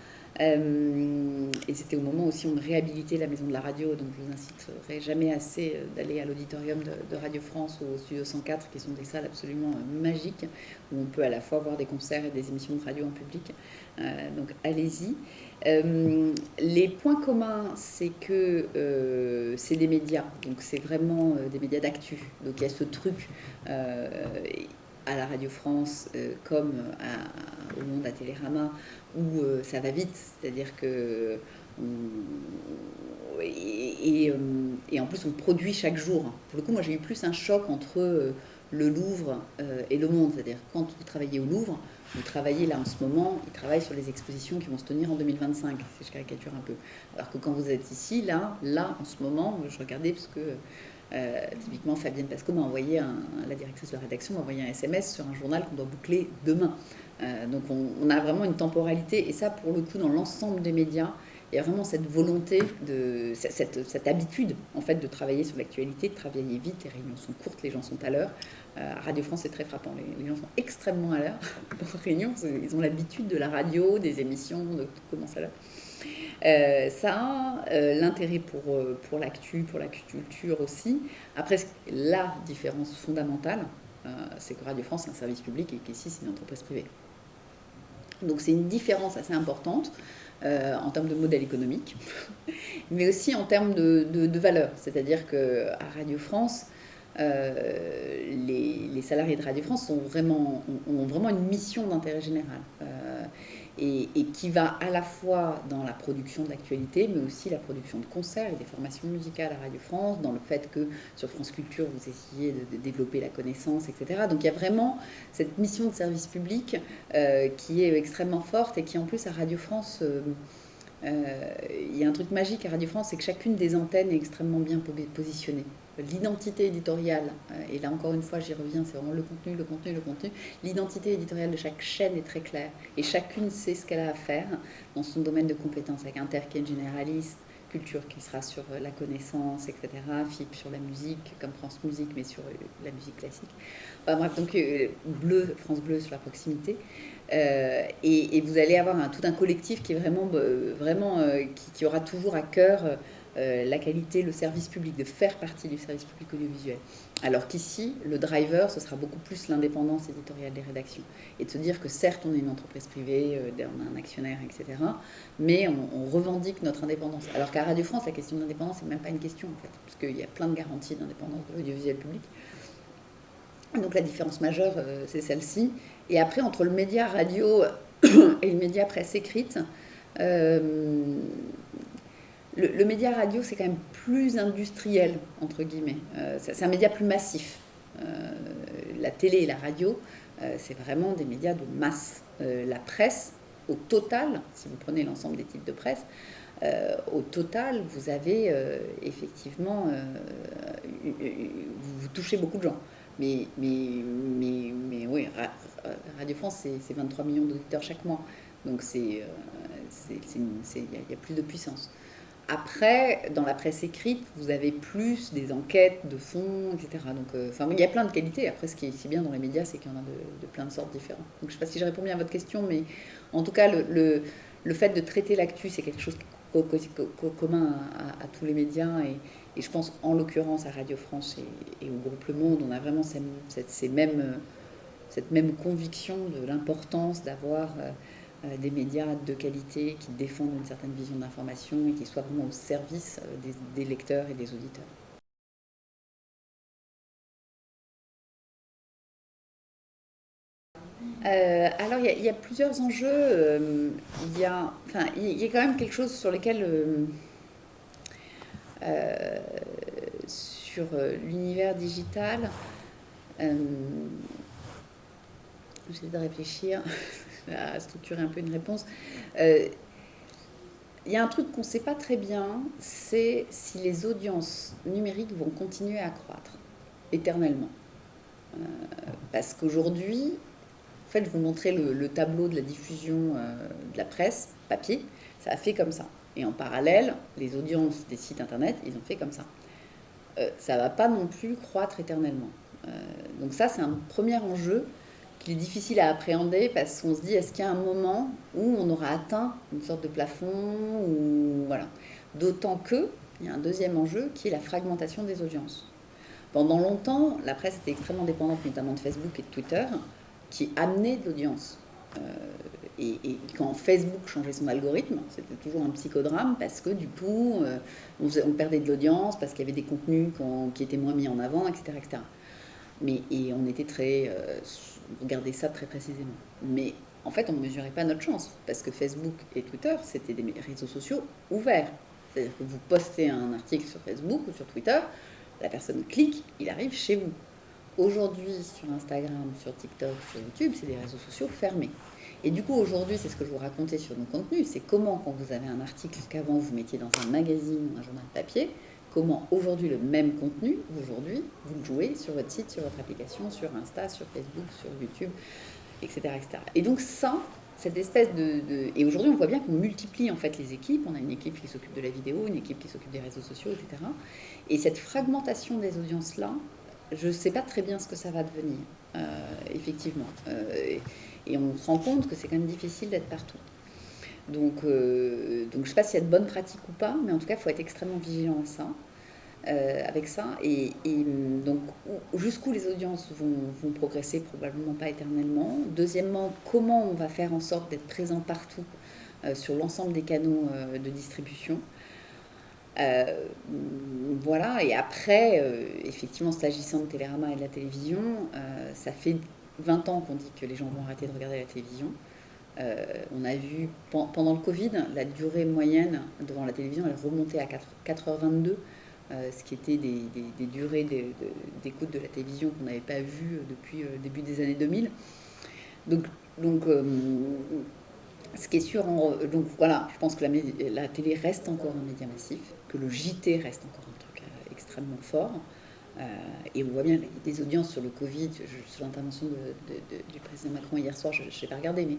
Et c'était au moment aussi où on réhabilitait la maison de la radio, donc je vous inciterai jamais assez d'aller à l'auditorium de Radio France ou au Studio 104, qui sont des salles absolument magiques, où on peut à la fois voir des concerts et des émissions de radio en public. Donc allez-y. Les points communs, c'est que c'est des médias, donc c'est vraiment des médias d'actu. Donc il y a ce truc à la Radio France comme au Monde à Télérama, où ça va vite, c'est-à-dire que et en plus on produit chaque jour. Pour le coup, moi j'ai eu plus un choc entre le Louvre et le Monde, c'est-à-dire quand vous travaillez au Louvre, vous travaillez là en ce moment, ils travaillent sur les expositions qui vont se tenir en 2025, si je caricature un peu. Alors que quand vous êtes ici, là en ce moment, je regardais parce que typiquement Fabienne Pasco m'a envoyé, la directrice de la rédaction m'a envoyé un SMS sur un journal qu'on doit boucler demain. Donc on a vraiment une temporalité, et ça pour le coup dans l'ensemble des médias, il y a vraiment cette volonté, cette habitude en fait de travailler sur l'actualité, de travailler vite, les réunions sont courtes, les gens sont à l'heure. À Radio France c'est très frappant, les gens sont extrêmement à l'heure aux réunions, ils ont l'habitude de la radio, des émissions, de comment ça va. Ça a l'intérêt pour l'actu, pour la culture aussi. Après, la différence fondamentale, c'est que Radio France c'est un service public et qu'ici c'est une entreprise privée. Donc c'est une différence assez importante en termes de modèle économique, mais aussi en termes de valeur. C'est-à-dire qu'à Radio France, les salariés de Radio France ont vraiment une mission d'intérêt général. Et qui va à la fois dans la production d'actualité, mais aussi la production de concerts et des formations musicales à Radio France, dans le fait que sur France Culture, vous essayez de développer la connaissance, etc. Donc il y a vraiment cette mission de service public qui est extrêmement forte et qui en plus à Radio France Il y a un truc magique à Radio France, c'est que chacune des antennes est extrêmement bien positionnée. L'identité éditoriale, et là encore une fois j'y reviens, c'est vraiment le contenu, le contenu, le contenu. L'identité éditoriale de chaque chaîne est très claire et chacune sait ce qu'elle a à faire dans son domaine de compétences, avec Inter qui est une généraliste, Culture qui sera sur la connaissance, etc. FIP sur la musique, comme France Musique, mais sur la musique classique. Enfin, bref, donc Bleu, France Bleu sur la proximité. Et vous allez avoir tout un collectif qui est vraiment qui aura toujours à cœur la qualité, le service public, de faire partie du service public audiovisuel. Alors qu'ici, le driver, ce sera beaucoup plus l'indépendance éditoriale des rédactions. Et de se dire que certes, on est une entreprise privée, on a un actionnaire, etc. Mais on revendique notre indépendance. Alors qu'à Radio France, la question d'indépendance, c'est même pas une question, en fait. Parce qu'il y a plein de garanties d'indépendance de l'audiovisuel public. Donc la différence majeure, c'est celle-ci. Et après, entre le média radio et le média presse écrite, le média radio, c'est quand même plus industriel, entre guillemets. C'est un média plus massif. La télé et la radio, c'est vraiment des médias de masse. La presse, au total, si vous prenez l'ensemble des titres de presse, au total, vous avez effectivement, vous touchez beaucoup de gens. Mais oui, Radio France, c'est 23 millions d'auditeurs chaque mois. Donc il y a plus de puissance. Après, dans la presse écrite, vous avez plus des enquêtes de fond, etc. Donc, il y a plein de qualités. Après, ce qui est bien dans les médias, c'est qu'il y en a de plein de sortes différentes. Donc, je ne sais pas si je réponds bien à votre question, mais en tout cas, le fait de traiter l'actu, c'est quelque chose qui est commun à tous les médias. Et je pense, en l'occurrence, à Radio France et au groupe Le Monde, on a vraiment cette même conviction de l'importance d'avoir des médias de qualité qui défendent une certaine vision d'information et qui soient vraiment au service des lecteurs et des auditeurs. Alors, il y a plusieurs enjeux. Il y a quand même quelque chose sur lequel, sur l'univers digital, j'essaie de réfléchir à structurer un peu une réponse. Il y a un truc qu'on ne sait pas très bien, c'est si les audiences numériques vont continuer à croître éternellement. Parce qu'aujourd'hui, en fait, je vous montrais le tableau de la diffusion de la presse, papier, ça a fait comme ça. Et en parallèle, les audiences des sites internet, ils ont fait comme ça. Ça ne va pas non plus croître éternellement. Donc ça, c'est un premier enjeu qu'il est difficile à appréhender parce qu'on se dit, est-ce qu'il y a un moment où on aura atteint une sorte de plafond ou voilà. D'autant qu'il y a un deuxième enjeu qui est la fragmentation des audiences. Pendant longtemps, la presse était extrêmement dépendante, notamment de Facebook et de Twitter, qui amenaient de l'audience. Et quand Facebook changeait son algorithme, c'était toujours un psychodrame parce que du coup, on perdait de l'audience parce qu'il y avait des contenus qui étaient moins mis en avant, etc. etc. Et on était regardait ça très précisément. Mais en fait, on ne mesurait pas notre chance parce que Facebook et Twitter, c'était des réseaux sociaux ouverts. C'est-à-dire que vous postez un article sur Facebook ou sur Twitter, la personne clique, il arrive chez vous. Aujourd'hui, sur Instagram, sur TikTok, sur YouTube, c'est des réseaux sociaux fermés. Et du coup, aujourd'hui, c'est ce que je vous racontais sur nos contenus, c'est comment, quand vous avez un article qu'avant vous mettiez dans un magazine ou un journal papier, comment aujourd'hui le même contenu, aujourd'hui, vous le jouez sur votre site, sur votre application, sur Insta, sur Facebook, sur YouTube, etc. etc. Et donc ça, cette espèce Et aujourd'hui, on voit bien qu'on multiplie en fait les équipes. On a une équipe qui s'occupe de la vidéo, une équipe qui s'occupe des réseaux sociaux, etc. Et cette fragmentation des audiences-là, je ne sais pas très bien ce que ça va devenir, effectivement. Et on se rend compte que c'est quand même difficile d'être partout. Donc je ne sais pas s'il y a de bonnes pratiques ou pas, mais en tout cas, il faut être extrêmement vigilant à ça, avec ça. Et donc, jusqu'où les audiences vont progresser, probablement pas éternellement. Deuxièmement, comment on va faire en sorte d'être présent partout sur l'ensemble des canaux de distribution. Voilà, et après, effectivement, s'agissant de Télérama et de la télévision, ça fait 20 ans qu'on dit que les gens vont arrêter de regarder la télévision. On a vu pendant le Covid, la durée moyenne devant la télévision, elle remontait à 4h22, ce qui était des durées d'écoute de la télévision qu'on n'avait pas vues depuis le début des années 2000. Donc Ce qui est sûr, donc voilà, je pense que la télé reste encore un média massif, que le JT reste encore un truc extrêmement fort. Et on voit bien des audiences sur le Covid, sur l'intervention du président Macron hier soir, je n'ai pas regardé, mais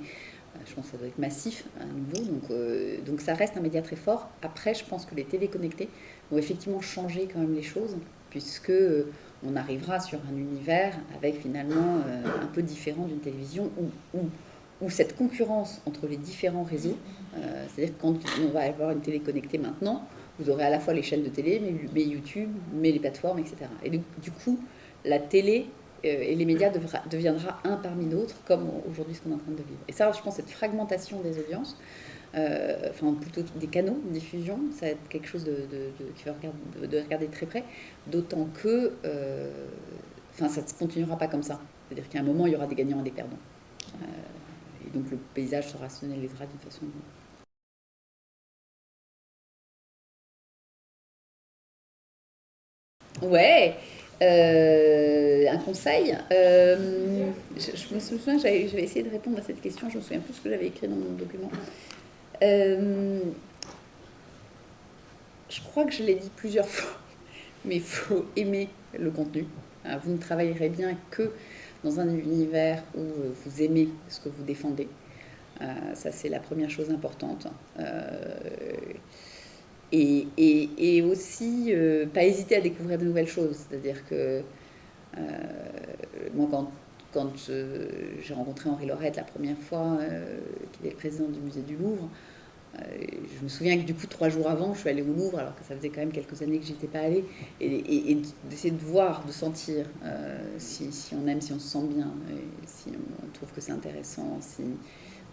je pense que ça doit être massif à nouveau. Donc ça reste un média très fort. Après, je pense que les téléconnectés vont effectivement changer quand même les choses, puisque on arrivera sur un univers avec finalement un peu différent d'une télévision où cette concurrence entre les différents réseaux, c'est-à-dire que quand on va avoir une télé connectée maintenant, vous aurez à la fois les chaînes de télé, mais YouTube, mais les plateformes, etc. Et du coup, la télé et les médias deviendra un parmi d'autres, comme aujourd'hui ce qu'on est en train de vivre. Et ça, je pense, cette fragmentation des audiences, enfin plutôt des canaux de diffusion, ça va être quelque chose qu'il va regarder très près, d'autant que ça ne continuera pas comme ça. C'est-à-dire qu'à un moment, il y aura des gagnants et des perdants. Et donc le paysage se rationalisera d'une façon... Ouais, un conseil. Je me souviens, j'avais essayé de répondre à cette question, je me souviens plus ce que j'avais écrit dans mon document. Je crois que je l'ai dit plusieurs fois, mais il faut aimer le contenu. Vous ne travaillerez bien que dans un univers où vous aimez ce que vous défendez. Ça, c'est la première chose importante. Et aussi, pas hésiter à découvrir de nouvelles choses. C'est-à-dire que moi, quand j'ai rencontré Henri Laurette la première fois, qui est le président du musée du Louvre, je me souviens que du coup 3 jours avant je suis allée au Louvre alors que ça faisait quand même quelques années que j'y étais pas allée et d'essayer de voir, de sentir si on aime, si on se sent bien, si on trouve que c'est intéressant, si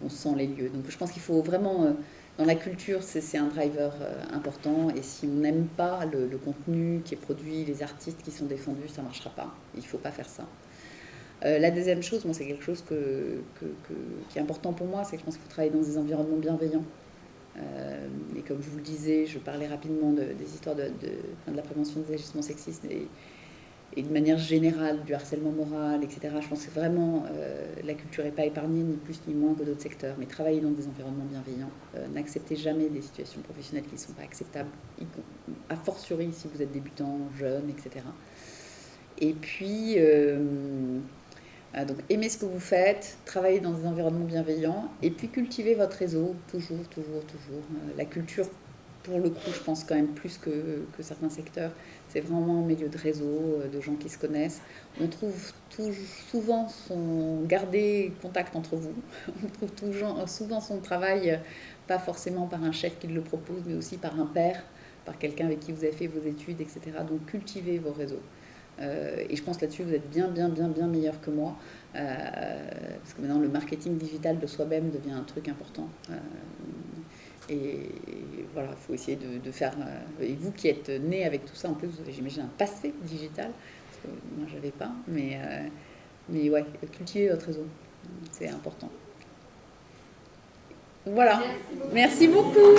on sent les lieux. Donc je pense qu'il faut vraiment, dans la culture c'est un driver important, et si on n'aime pas le contenu qui est produit, les artistes qui sont défendus, ça marchera pas, il faut pas faire ça. La deuxième chose, moi c'est quelque chose qui est important pour moi, c'est que je pense qu'il faut travailler dans des environnements bienveillants. Et comme je vous le disais, je parlais rapidement des histoires de la prévention des agissements sexistes et de manière générale du harcèlement moral, etc. Je pense que vraiment la culture n'est pas épargnée, ni plus ni moins que d'autres secteurs, mais travailler dans des environnements bienveillants. N'acceptez jamais des situations professionnelles qui ne sont pas acceptables, a fortiori si vous êtes débutant, jeune, etc. Et puis... donc aimez ce que vous faites, travaillez dans des environnements bienveillants, et puis cultivez votre réseau, toujours. La culture, pour le coup, je pense quand même plus que certains secteurs, c'est vraiment un milieu de réseau, de gens qui se connaissent. On trouve souvent garder contact entre vous, on trouve souvent son travail, pas forcément par un chef qui le propose, mais aussi par un père, par quelqu'un avec qui vous avez fait vos études, etc. Donc cultivez vos réseaux. Et je pense là-dessus vous êtes bien meilleur que moi, parce que maintenant le marketing digital de soi-même devient un truc important, et voilà, il faut essayer de faire, et vous qui êtes né avec tout ça, en plus vous avez, j'imagine, un passé digital, parce que moi j'avais pas, mais ouais, cultivez votre réseau, c'est important. Voilà, merci beaucoup.